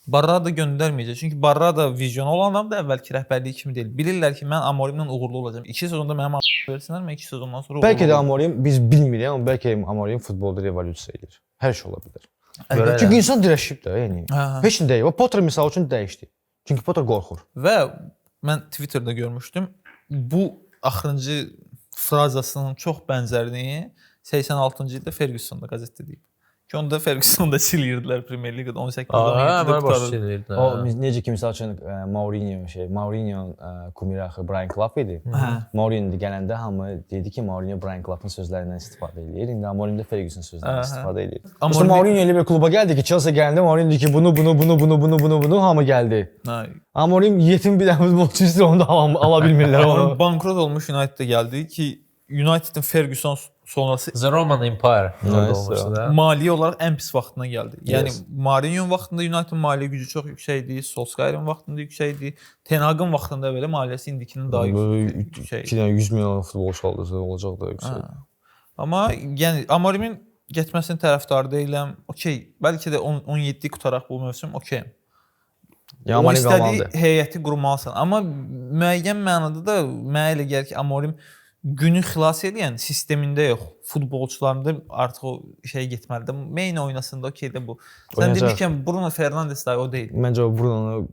Barra da göndərməyəcək. Çünki Barra da vizyonu olan adam da əvvəlki rəhbərliyi kimi deyil. Bilirlər ki, mən Amorimlə uğurlu olacağam. 2 sezonda mənim versinlər, mən 2 sezondan sonra uğurlu olacağam. Bəlkə də Amorim biz bilmirik, amma bəlkə Amorim futbolda revolyusiya edir. Hər şey ola bilər. Çünki insan dirəşib də, yəni. Heç nə deyil. O Potter misal üçün dəyişdi. Çünki Potter qorxur. Və mən Twitterdə görmüşdüm. Bu axırıncı frazasının çox bənzərini 86-cı ildə Ferguson da qəzetdə deyib. Ki onda Ferguson da silirdilər Premier Liqada 18-17-də qutarırdı. O necə ki misal üçün Mourinho kumiri axı Brian Clough idi. Mourinho gələndə hamı dedi ki, Mourinho Brian Clough'ın sözlərindən istifadə edir. İndi Amorim də Ferguson sözlərindən istifadə edir. Amma Mourinho elə bir kluba gəldi ki, Chelsea gələndə Mourinho dedi ki, bunu hamı gəldi. Amorim yetim bir dənə futbolçu istəyir, onu da ala bilmirlər onu. Bankrot olmuş United'da gəldi ki, United'ın Ferguson sonrası The Roman Empire olmuşdu da. Maliyyə olaraq ən pis vaxtına gəldi. Yəni Mourinho'nun vaxtında United'ın maliyyə gücü çox yüksək idi, Solskjaer'in vaxtında yüksək idi. Ten Hag'ın vaxtında belə maliyyəsi indikinin daha yüksək. 100 milyon futbolçu aldısa olacaq da yüksək. Amma yəni Amorimin getməsinin tərəfdarı deyiləm. Okey, bəlkə də 17 qutaraq bu mövsüm okeyəm. Ya Amorim qalmalıdır. Heyəti qurmalısan. Amma müəyyən mənada da mənə elə gəlir ki, Amorim günü xilas edən sistemində yox. Futbolçularında artıq o şey getməlidir. Main oynasında okeydə bu. Sən demişkən Bruno Fernandes də o deyil. Məncə o Bruno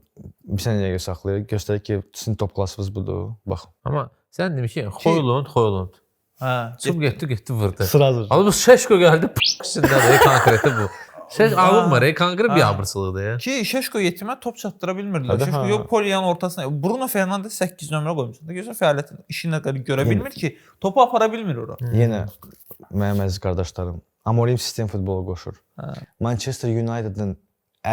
bir sənəyə saxlayır. Göstərir ki, sizin top klassınız budur. Bax. Amma sən demişkən Xoylund. Çıxıb getdi vurdu. Sıradır. Abi bu Şeşko gəldi. İçindədir konkreti bu. Şey alınmır, konkret bir abırsılıqdır ya. Ki Şeşko yetimə top çatdıra bilmirlər. Şeşko yox Polyanın ortasına. Bruno Fernandes 8 nömrə qoymuşdu. Gözəl fəaliyyətin işini görə bilmir ki, topu apara bilmir ora. Yenə mənim əziz qardaşlarım, Amorim sistem futbolu qoşur. Manchester United'ın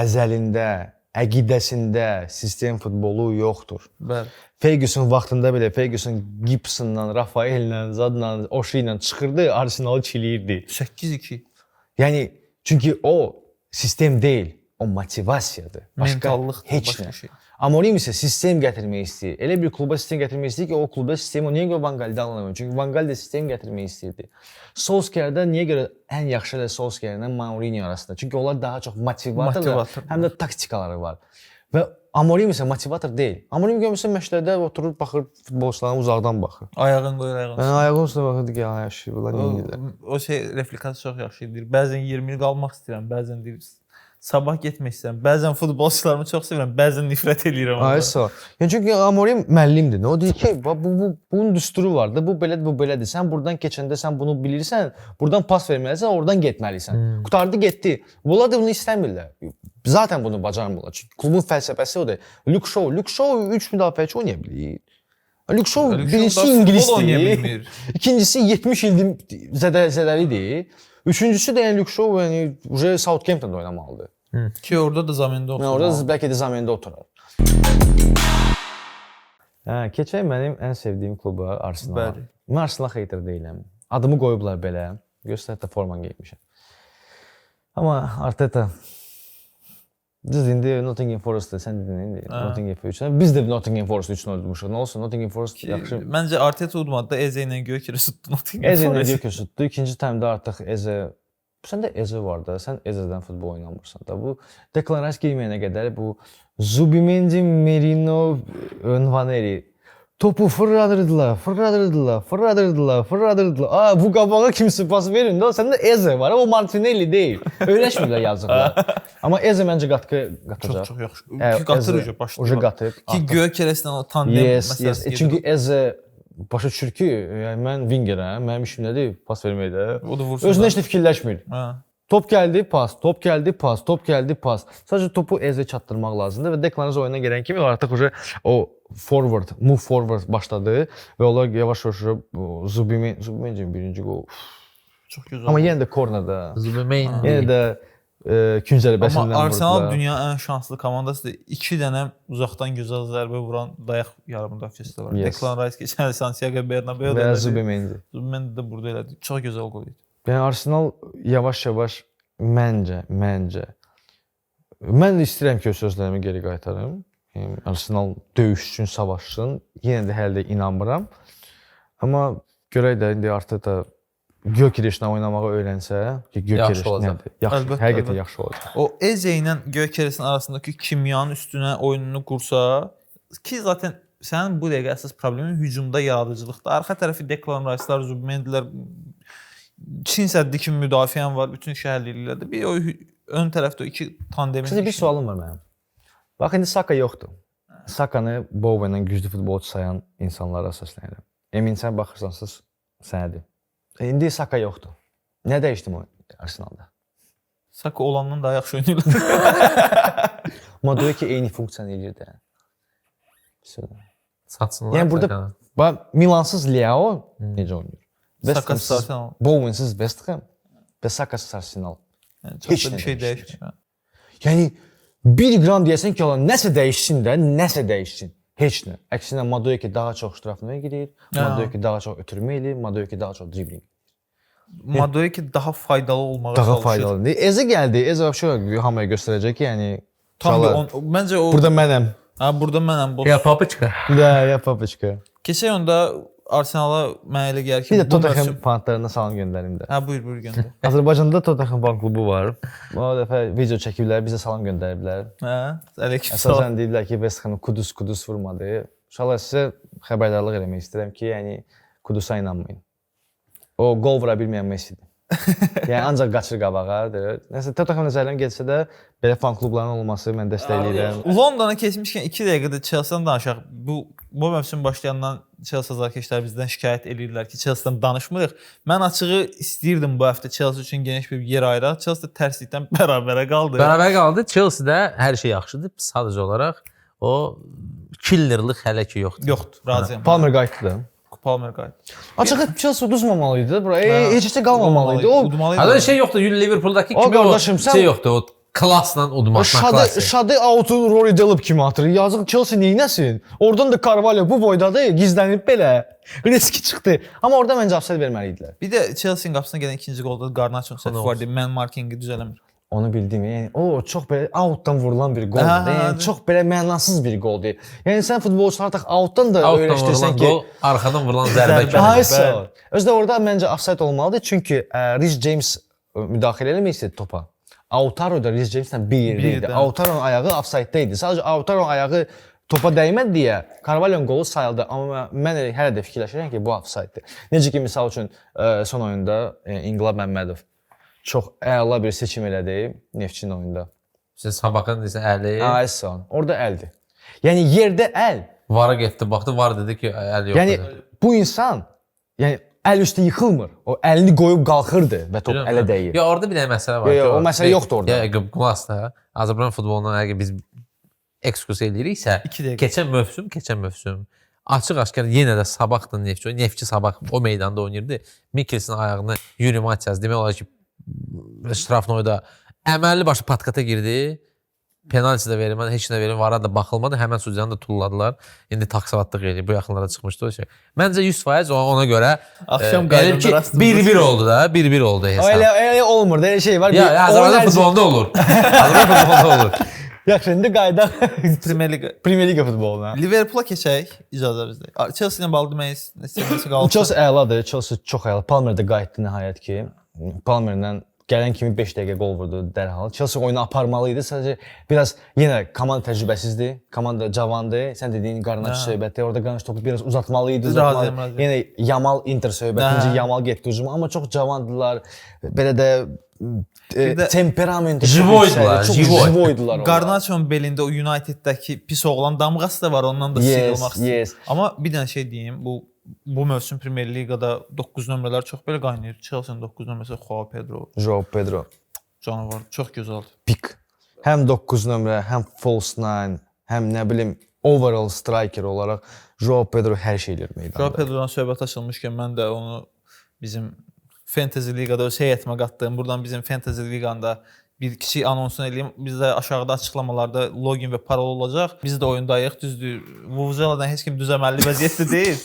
əzəlində, əqidəsində sistem futbolu yoxdur. Bəli. Ferguson vaxtında belə Ferguson Gibsonla, Rafaellə, Zadla, Oşi ilə çıxırdı, Arsenalı çiliyirdi. 8-2. Yəni çünki o sistem deyil, o motivasiyadır. Mentallıqdır, heç nə. Şey. Amorim isə sistem gətirmək istəyir. Elə bir kluba sistem gətirmək istəyir ki, o klubda sistemi niyə görə Van Gaal'dan alınmır? Çünki Van Gaal də sistem gətirmək istəyirdi. Solskjaer'da niyə görə ən yaxşı ilə Solskjaer'lə Mourinho arasında? Çünki onlar daha çox motivatorlar, həm də taktikaları var. Və Amorim isə motivator deyil. Amorim görmüsən məşqlərdə oturur, baxır, futbolçulara uzaqdan baxır. Ayağın qoyur, ayağın. Mən ayağın üstünə baxırdı ki, ay yaxşı, bunlar nə edirlər? O şey replikası çox yaxşı deyir. Bəzən 20 il qalmaq istəyirəm, bəzən deyir sabah getmək istəyirəm. Bəzən futbolçularımı çox sevirəm, bəzən nifrət edirəm. Ay sağ. Yəni çünki Amorim müəllimdir. O deyir ki, bunun düsturu vardı. Bu belədir, bu belədir. Sən buradan keçəndə sən bunu bilirsən, buradan pas verməlisən, oradan getməlisən. Qutardı, getdi. Bunlar da bunu istəmirlər. Zaten bunu bacarmırlar. Çünki klubun fəlsəfəsi odur. Luke Shaw 3 müdafiəçi oynaya bilir. Luke Shaw birincisi ingilisdir. İkincisi 70 ildir zədəlidir. Üçüncüsü də Luke Shaw yəni Southampton'da oynamalıdır. Ki orada da zamində oturur. Orada bəlkə də zamində oturur. Keçək mənim ən sevdiyim kluba Arsenal. Mən Arsenal xeytir deyiləm. Adımı qoyublar belə. Göstər də forman geymişəm. Amma Arteta düz indi Nottingham Forest'da sən dedin indi Nottingham Forest. Biz də Nottingham Forest 3-0 udmuşuq. Nə olsun Nottingham Forest yaxşı. Məncə Arteta udmadı da Eze ilə Gyökeres tutdu Nottingham Eze ilə Forest. Gyökeres tutdu. İkinci taymda artıq Eze səndə Eze var da, sən Eze'dən futbol oynamırsan da. Bu Declan Rice girməyənə qədər bu Zubimendi, Merino, Nwaneri topu fırladırdılar. Bu qabağa kimsə pas verin də, səndə Eze var, amma Martinelli deyil. Öyrəşmirlər yazıqlar. Amma Eze məncə qatqı qatacaq. Çox yaxşı. Qatır ucu başlayır. Ucu qatıb. Ki Gyökereslə o tandem məsələsi gedir. Çünki Eze başa düşür ki, yəni mən wingerəm, mənim işim nədir? Pas verməkdə. O da vursun. Özünə heç nə fikirləşmir. Top gəldi, pas, top gəldi, pas, top gəldi, pas. Sadəcə topu Eze çatdırmaq lazımdır və Declan Rice oyuna girən kimi artıq o move forward başladı və onlar yavaş-yavaş Zubimendi birinci gol. Çox gözəl. Amma yenə də kornada. Zubimendi. Yenə də küncəlibəsindən vurdular. Amma Arsenal dünyanın ən şanslı komandasıdır. 2 dənə uzaqdan gözəl zərbə vuran dayaq yarım müdafiəçisi də var. Declan Rice keçən Santiago Bernabeu-da və Zubimendi. Zubimendi də burada elədi. Çox gözəl qol idi. Yəni Arsenal yavaş-yavaş məncə mən də istəyirəm ki, sözlərimi geri qaytarım. Arsenal döyüşsün, savaşsın. Yenə də hələ də inanmıram. Amma görək də indi artıq da Gyökereslə oynamağı öyrənsə, ki Gyökeres nədir? Yaxşı, həqiqətən yaxşı olacaq. O Eze ilə Gyökeresin arasındakı kimyanın üstünə oyununu qursa, ki zaten sənin bu dəqiqə əsas problemin hücumda yaradıcılıqdır. Arxa tərəfi Declan Rice'lar, Zubimendilər, Çin səddi kimi müdafiən var, bütün şəhərliklərdə. Bir o ön tərəfdə o iki tandemin. Sizə bir sualım var mənim. Bax indi Saka yoxdur. Saka'nı Bowen ilə güclü futbolçu sayan insanlara əsaslənirəm. Emin sən baxırsansız sənədir. İndi Saka yoxdur. Nə dəyişdi bu Arsenalda? Saka olandan daha yaxşı oynayırlar. Madueke eyni funksiyanı eləyir də. Satsınlar. Yəni burada Milansız Leao necə oynayır? Sakasız Arsenal. Bowensiz West Ham və Sakasız Arsenal. Heç bir şey dəyişmir. Yəni 1 qram deyəsən ki, nəsə dəyişsin də, nəsə dəyişsin. Heç nə. Əksinə Madueke daha çox ştrafmaya girir, Madueke daha çox ötürmə eləyir, Madueke daha çox dribling. Madueke daha faydalı olmağa çalışır. Daha faydalı. Eze gəldi. Eze hamıya göstərəcək ki, yəni məncə o burada mənəm. Burada mənəm. Ya papaçka. Ya papaçka. Keçək onda Arsenala mənə elə gəlir ki, bir də Tottenham fanlarına salam göndərim də. Buyur göndər. Azərbaycanda Tottenham fan klubu var. O dəfə video çəkiblər, bizə salam göndəriblər. Aleyküm salam. Əsasən deyirlər ki, West Ham Kudus vurmadı. İnşallah sizə xəbərdarlıq eləmək istəyirəm ki, yəni Kudusa inanmayın. O gol vura bilməyən Messidir. Yəni ancaq qaçır qabağa. Nəsə Tottenham nəzərlərim getsə də belə fan klublarının olması mən dəstəkləyirəm. Londona keçmişkən 2 dəqiqədə Chelsea-dan danışaq. Bu mövsüm başlayandan Chelsea azarkeşlər bizdən şikayət edirlər ki, Chelsea-dan danışmırıq. Mən açığı istəyirdim bu həftə Chelsea üçün geniş bir yer ayıraq. Chelsea tərslikdən bərabərə qaldı. Bərabər qaldı. Chelsea-də hər şey yaxşıdır. Sadəcə olaraq o killerlıq hələ ki yoxdur. Yoxdur, razıyam. Palmer qayıtdı da. Palmer qayıtdı. Açığı Chelsea uduzmamalıydı. Heç də qalmamalıydı. Hələ şey yoxdur. Liverpool'dakı kimi o şey yoxdur. O klassla udmaqla klasik. Şadı out'u Rory Delap kimi atır. Yazıq Chelsea neynəsin? Oradan da Carvalho bu boydadır, gizlənib belə. Riski çıxdı. Amma orada məncə offside verməliydilər. Bir də Chelsea-nin qapısına gələn ikinci qolda Garnacho səhv var deyə man markingi düzələmir. Onu bildim. Yəni o çox belə outdan vurulan bir qoldur. Yəni çox belə mənasız bir qoldur. Yəni sən futbolçu artıq outdan da öyrəşdirsən ki, gol, arxadan vurulan zərbə kimi. Hayır. Özdə orada məncə offside olmalıdır çünki Reece James müdaxilə eləməyəcək topa. Lautaro da Reece James'lə bir yerdə idi. Lautaro'nun ayağı offside-də idi. Sadəcə Lautaro'nun ayağı topa dəymədi deyə Carvalho'nun qolu sayıldı. Amma mən hələ də fikirləşirəm ki, bu offside-dir. Necə ki, misal üçün son oyunda İnqilab Məmmədov çox əla bir seçim elədi Neftçinin oyunda. Siz Sabahın desən əli. Ayson. Orada əldir. Yəni yerdə əl. Vara getdi, baxdı, var dedi ki, əl yoxdur. Yəni bu insan əl üstə yıxılmır. O əlini qoyub qalxırdı və top ələ dəyir. Ya orada bir dənə məsələ var. O məsələ yoxdur orada. Ya qulaq da Azərbaycan futbolundan əgər biz ekskurs eləyiriksə, keçən mövsüm açıq-aşkar yenə də Sabahdır Neftçi. Neftçi Sabah o meydanda oynayırdı. Mikkelsin ayağını Yuri Matias demək olar ki, Ştrafnoyda əməlli başı patkata girdi. Penalti də verilmədi, heç nə verilmədi, vara da baxılmadı. Həmən sudyanı da tulladılar. İndi taksivatlıq eləyir. Bu yaxınlara çıxmışdı o şey. Məncə 100% ona görə axşam qayıdıb 1-1 oldu da, 1-1 oldu hesab. Elə olmur da, elə şey var. Ya Azərbaycan futbolunda olur. Azərbaycan futbolunda olur. Yaxşı, indi qaydaq Premier Liga futboluna. Liverpool'a keçək icazə bizdə. Chelsea ilə bağlı demək istəyirsə qaldı. Chelsea əladır, Chelsea çox əla. Palmer də qayıtdı nəhayət ki. Palmerlə gələn kimi 5 dəqiqə qol vurdu dərhal. Chelsea oyunu aparmalı idi. Sadəcə biraz yenə komanda təcrübəsizdir. Komanda cavandır. Sən dediyin Qarnaç söhbəti. Orada Qarnaç topu biraz uzatmalı idi. Yenə Yamal Inter söhbəti. Yamal getdi hücuma, amma çox cavandılar. Belə də temperamenti jivoydular. Garnaço'nun belində o United'dəki pis oğlan damğası da var. Ondan da sıyrılmaq istəyir. Amma bir dənə şey deyim. Bu mövsüm Premier Liqada 9 nömrələr çox belə qaynayır. Chelsea'nin 9 nömrəsi João Pedro. Canavar, çox gözəldir. Pik. Həm 9 nömrə, həm false nine, həm nə bilim overall striker olaraq João Pedro hər şey edir meydanda. João Pedro'dan söhbət açılmışkən mən də onu bizim Fantasy Liqada öz heyətimə qatdım. Buradan bizim Fantasy Liqanda bir kiçik anonsunu eləyim. Bizdə aşağıda açıqlamalarda login və parol olacaq. Biz də oyundayıq, düzdür. Vuvuzeladan heç kim düzəməlli vəziyyətdə deyil.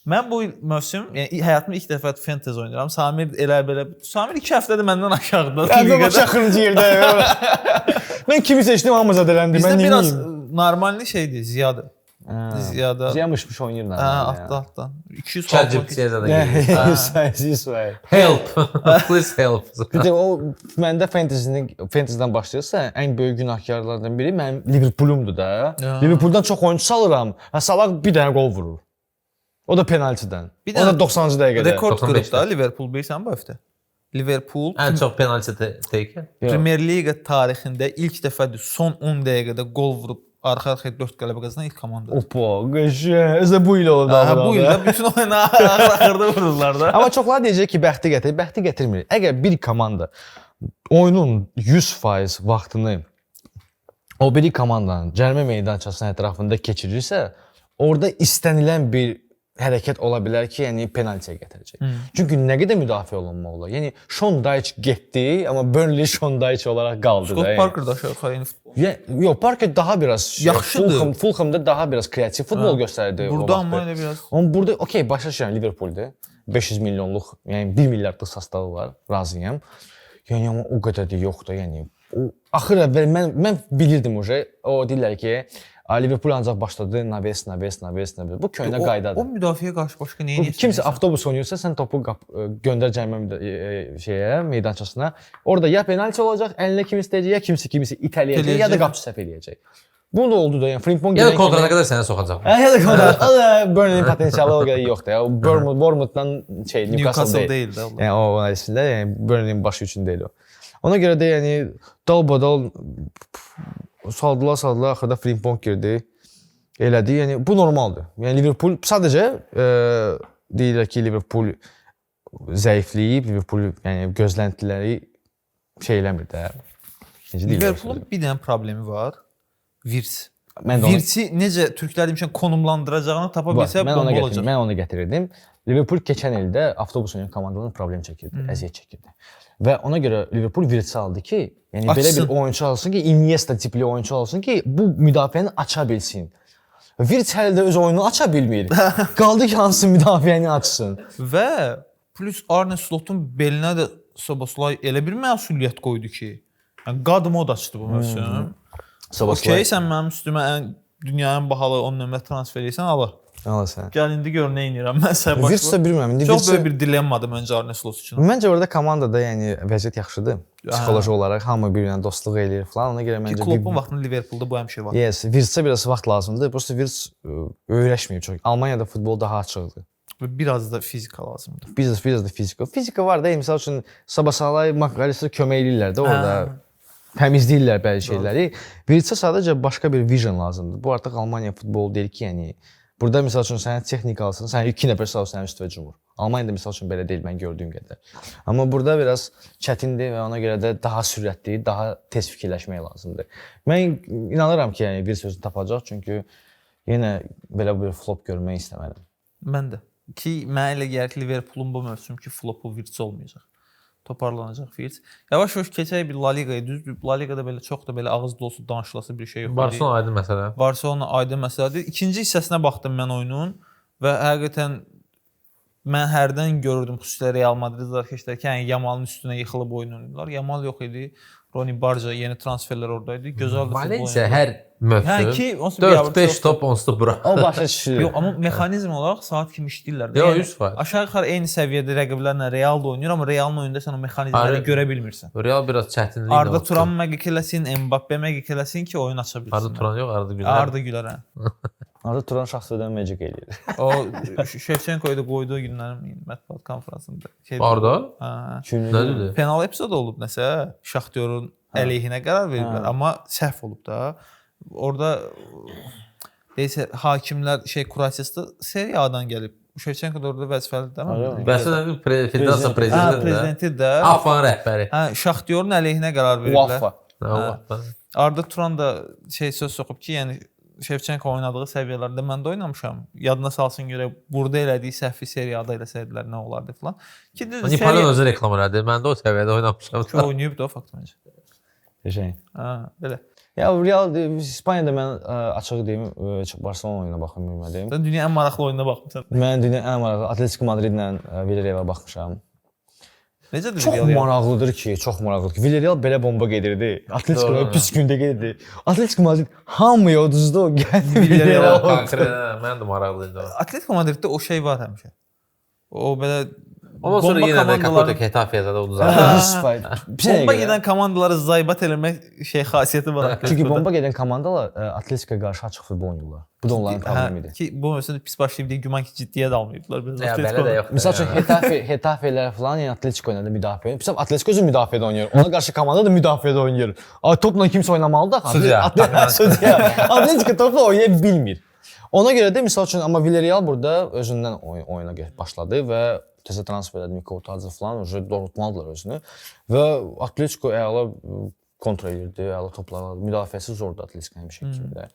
Mən bu mövsüm, yəni həyatımda ilk dəfə Fantasy oynayıram. Samir elə belə, Samir 2 həftədir məndən aşağıda. Hətta axırıncı yerdə. Mən kimi seçdim, hamı zədələndi. Bizdə biraz normalni şeydir, Ziyadır. Ziyamışmış oynayır altdan. 200 ChatGPT-yə də help. Please help. O məndə fantasydən başlayırsa, ən böyük günahkarlardan biri mənim Liverpoolumdur da. Liverpooldan çox oyuncu salıram. Salah bir dənə qol vurur. O da penaltidən. O da 90-cı dəqiqədə. Rekord qırıb da Liverpool bilirsən bu həftə. Liverpool ən çox penalti təkən. Premier Liga tarixində ilk dəfədir son 10 dəqiqədə qol vurub arxa-arxaya 4 qələbə qazanan ilk komandadır. Opa, qəşəng. Özə bu il oldu. Bu ildə bütün oyunu axırda vururlar da. Amma çoxlar deyəcək ki, bəxti gətirir. Bəxti gətirmir. Əgər bir komanda oyunun 100% vaxtını o biri komandanın cərimə meydançasının ətrafında keçirirsə, orada istənilən bir hərəkət ola bilər ki, yəni penaltiyə gətirəcək. Çünki nə qədər müdafiə olunma olar. Yəni Sean Dyche getdi, amma Burnley Sean Dyche olaraq qaldı. Scott Parker da aşağı yeni futbol. Yox, Parker daha biraz yaxşıdır. Fulham'da daha biraz kreativ futbol göstərdi. Burada amma elə biraz. Amma burada okey, başa düşürəm Liverpool'dur. 500 milyonluq, yəni 1 milyardlıq sastavı var, razıyam. Yəni amma o qədər də yox da, yəni. Axır əvvəl mən bilirdim o deyirlər ki, Liverpool ancaq başladı Naves. Bu köhnə qaydadır. O müdafiəyə qarşı başqa nə edirsən? Kimsə avtobus oynayırsa, sən topu göndər cərimə meydançasına. Orada ya penalti olacaq, əlinə kim istəyəcək, ya kimsə itələyəcək, ya da qapıçı səhv eləyəcək. Bu da oldu da, yəni Frimpong ya da kontrata qədər sənə soxacaq. Ya da kontrata. Burnley-in potensialı o qədər yoxdur. O Bournemouthdan Newcastle deyil də. Yəni o əslində yəni Burnley-in başı üçün deyil o. Ona görə də yəni dalbadal saldılar, axırda Frimpong girdi. Elədi. Yəni bu normaldır. Yəni Liverpool sadəcə deyirlər ki, Liverpool zəifləyib, Liverpool yəni gözləntiləri şey eləmir də. Liverpoolun bir dənə problemi var. Virs. Virsi necə türklər demişən konumlandıracağını tapa bilsə bomba olacaq. Mən onu gətirirdim. Liverpool keçən ildə avtobus oynayan komandadan problem çəkirdi, əziyyət çəkirdi. Və ona görə Liverpool Virtsi aldı ki, yəni belə bir oyunçu alsın ki, Iniesta tipli oyunçu alsın ki, bu müdafiəni aça bilsin. Virts hələ də öz oyununu aça bilmir. Qaldı ki, hansı müdafiəni açsın. Və plus Arne Slot'un belinə də Soboslay elə bir məsuliyyət qoydu ki, Yəni qad modaçıdır bu mövsüm. Sabahçılar. Okey, sən mənim üstümə dünyanın bahalı 10 nömrə transfer edirsən, ala. Alasan. Gəl indi gör nə edirəm mən sən Virts də bilmirəm. İndi Çox Virts böyük bir dilemmadır məncə Arne Slot üçün. Məncə orada komandada yəni vəziyyət yaxşıdır. Psixoloji olaraq hamı bir-birinə dostluq eləyir falan. Ona görə Ki məncə Kloppun vaxtında Liverpoolda bu həmişə var. Yes, Virtsə biraz vaxt lazımdır. Prosta Virts öyrəşməyib çox. Almaniyada futbol daha açıqdır. Biraz da fizika lazımdır. Biraz da fizika. Fizika var da, məsəl üçün Sabasalay, Makalistr kömək eləyirlər də orada. Təmizləyirlər bəzi şeyləri. Virtsə sadəcə başqa bir vision lazımdır. Bu artıq Almaniya futbolu deyil ki, yəni burada məsəl üçün sən texnikalsın, sən 2 nəfər sağ sənin üstünə cumur. Almaniyada məsəl üçün belə deyil mən gördüyüm qədər. Amma burada biraz çətindir və ona görə də daha sürətli, daha tez fikirləşmək lazımdır. Mən inanıram ki, yəni bir sözü tapacaq, çünki yenə belə bir flop görmək istəmirəm. Mən də. Ki mənə elə gəlir ki, Liverpoolun bu mövsümki flopu Virts olmayacaq. Toparlanacaq Virts. Yavaş-yavaş keçək bir La Ligaya. Düzdür, La Ligada belə çox da belə ağız dolusu danışılası bir şey yox. Barcelona aydın məsələ. Barcelona aydın məsələdir. İkinci hissəsinə baxdım mən oyunun və həqiqətən mən hərdən görürdüm xüsusilə Real Madrid keçdərkən yəni Yamalın üstünə yıxılıb oyun oynayırlar. Yamal yox idi. Roni Barca yeni transferlər oradaydı. Gözəl futbol oynadı. Valencia hər mövsüm 4-5 top onsuz da bura. O başa düşür. Yox, amma mexanizm olaraq saat kimi işləyirlər. Yox, 100%. Aşağı-yuxarı eyni səviyyədə rəqiblərlə Real da oynayır, amma Realın oyunda sən o mexanizmləri görə bilmirsən. Real biraz çətinlik. Arda Turan məqq eləsin, Mbappé məqq eləsin ki, oyun aça bilsin. Arda Turan yox, Arda Gülər. Arda Gülər. Arda Turan şəxsiyyətən magic eləyir. O Şevçenko'yu da qoyduğu günlərin mətbuat konfransında. Arda? Hə. Nə dedi? Penal epizod olub nəsə, Şaxtyorun əleyhinə qərar veriblər, amma səhv olub da. Orada deyəsə hakimlər Kurasiyasda Serie A-dan gəlib. Şevçenko da orada vəzifəlidir, deyilmi? Bəs federasiya prezidenti də. AFA-nın rəhbəri. Hə, Şaxtyorun əleyhinə qərar veriblər. UAFA. Arda Turan da söz soxub ki, yəni Şevçenko oynadığı səviyyələrdə mən də oynamışam. Yadına salsın görə burada elədiyi səhvi seriyada eləsəydilər nə olardı falan. Ki Nipalın özü reklam elədi. Mən də o səviyyədə oynamışam. Ki oynayıb da o fakt məncə. Qəşəng. Hə, belə. Ya Real İspaniyada mən açıq deyim, Barcelona oyununa baxa bilmədim. Sən dünyanın ən maraqlı oyununa baxmısan. Mən dünyanın ən maraqlı Atletico Madridlə Villarreal-a baxmışam. Necədir Çox maraqlıdır ki, çox maraqlıdır ki, Villarreal belə bomba gedirdi. Atletico pis gündə gedirdi. Atletico Madrid hamıya uduzdu, gəldi Villarreal. Mən də maraqlıydı. Atletico Madriddə o şey var həmişə. O belə ondan sonra yenə də Capote Getafe'yə də uduzar. Bomba gedən komandaları zaybat eləmək xasiyyəti var. Çünki bomba gedən komandalar Atletico'ya qarşı açıq futbol oynayırlar. Bu da onların problemidir. Ki bu mövsümdə pis başlayıb deyə güman ki, ciddiyə də almayıblar. Belə də yox. Məsəl üçün Getafe'lər falan yəni Atletico oynadı müdafiə. Məsələn Atletico özü müdafiədə oynayır. Ona qarşı komanda da müdafiədə oynayır. Topla kimsə oynamalıdır. Atletico topla oynaya bilmir. Ona görə də məsəl üçün amma Villarreal burada özündən oyuna başladı və təzə transfer elədi Miko Tadze falan, doğrultmalıdılar özünü və Atletico əla kontrol edirdi, əla toplar, müdafiəsi zordur Atletico həmişə kimi də.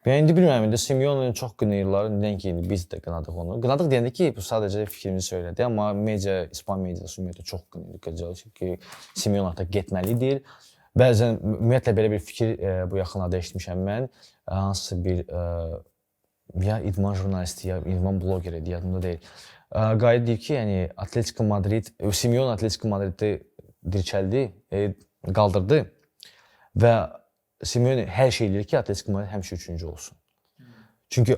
Və indi bilmirəm, indi Simeone çox qınayırlar, nəinki biz də qınadıq onu. Qınadıq deyəndə ki, bu sadəcə fikrimizi söylədi, amma media, İspan mediası ümumiyyətlə çox qınayır ki, Simeone artıq getməlidir. Bəzən ümumiyyətlə belə bir fikir bu yaxınlarda eşitmişəm mən, hansısa bir ya idman jurnalisti, ya idman blogeri, yadımda deyil. Qayıt deyib ki, yəni Atletico Madrid, Simeone Atletico Madrid'i dirçəldi, qaldırdı və Simeone hər şey eləyir ki, Atletico Madrid həmişə üçüncü olsun. Çünki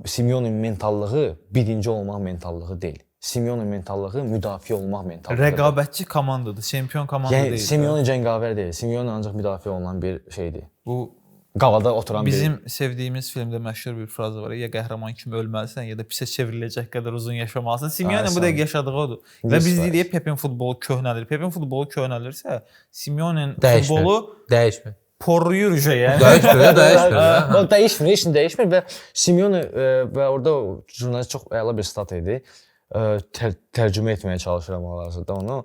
Simeone'un mentallığı birinci olmaq mentallığı deyil. Simeone'un mentallığı müdafiə olmaq mentallığı. Rəqabətçi komandadır, çempion komanda deyil. Yəni Simeone cəngavər deyil, Simeone ancaq müdafiə olunan bir şeydir. Bu Qavada oturan bizim sevdiyimiz filmdə məşhur bir fraza var. Ya qəhrəman kimi ölməlisən, ya da pisə çevriləcək qədər uzun yaşamalısan. Simeone bu dəqiqə yaşadığı odur. Və biz deyirik Pepin futbolu köhnəlir. Pepin futbolu köhnəlirsə, Simeone'nin futbolu dəyişmir. Porruyur yəni. Dəyişmir. O dəyişmir, heç nə dəyişmir və Simeone və orada jurnalist çox əla bir stat idi. Tərcümə etməyə çalışıram arasında onu.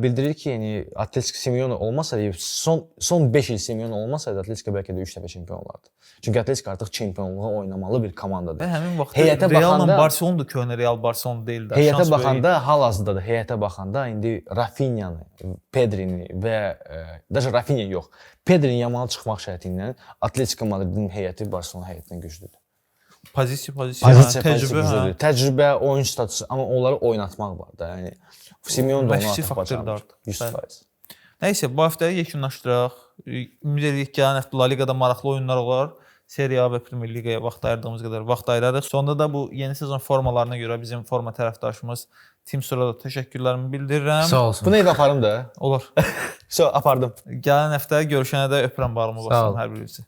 Bildirir ki, yəni Atletico Simeone olmasaydı, son 5 il Simeone olmasaydı Atletico bəlkə də 3 dəfə çempion olardı. Çünki Atletico artıq çempionluğa oynamalı bir komandadır. Və həmin vaxtda Real'la Barcelona da köhnə Real Barcelona deyildi. Heyətə baxanda, hal-hazırda da heyətə baxanda indi Rafinha'nı, Pedri'ni və даже Rafinha yox, Pedri'nin Yamal çıxmaq şərti ilə Atletico Madridin heyəti Barcelona heyətindən güclüdür. Təcrübə, təcrübə, oyun statüsü, amma onları oynatmaq var da. Yəni Simeone də onu məşqçi faktordur artıq. 100%. Nəysə, bu həftəyi yekunlaşdıraq. Ümid edirik ki, gələn həftə La Liqada maraqlı oyunlar olar. Serie A və Premier Liqaya vaxt ayırdığımız qədər vaxt ayırarıq. Sonda da bu yeni sezon formalarına görə bizim forma tərəfdaşımız Tim Sura da təşəkkürlərimi bildirirəm. Sağ olsun. Bunu evə aparım da. Olar. Apardım. Gələn həftə görüşənə də öpürəm bağrımı basın hər birinizi.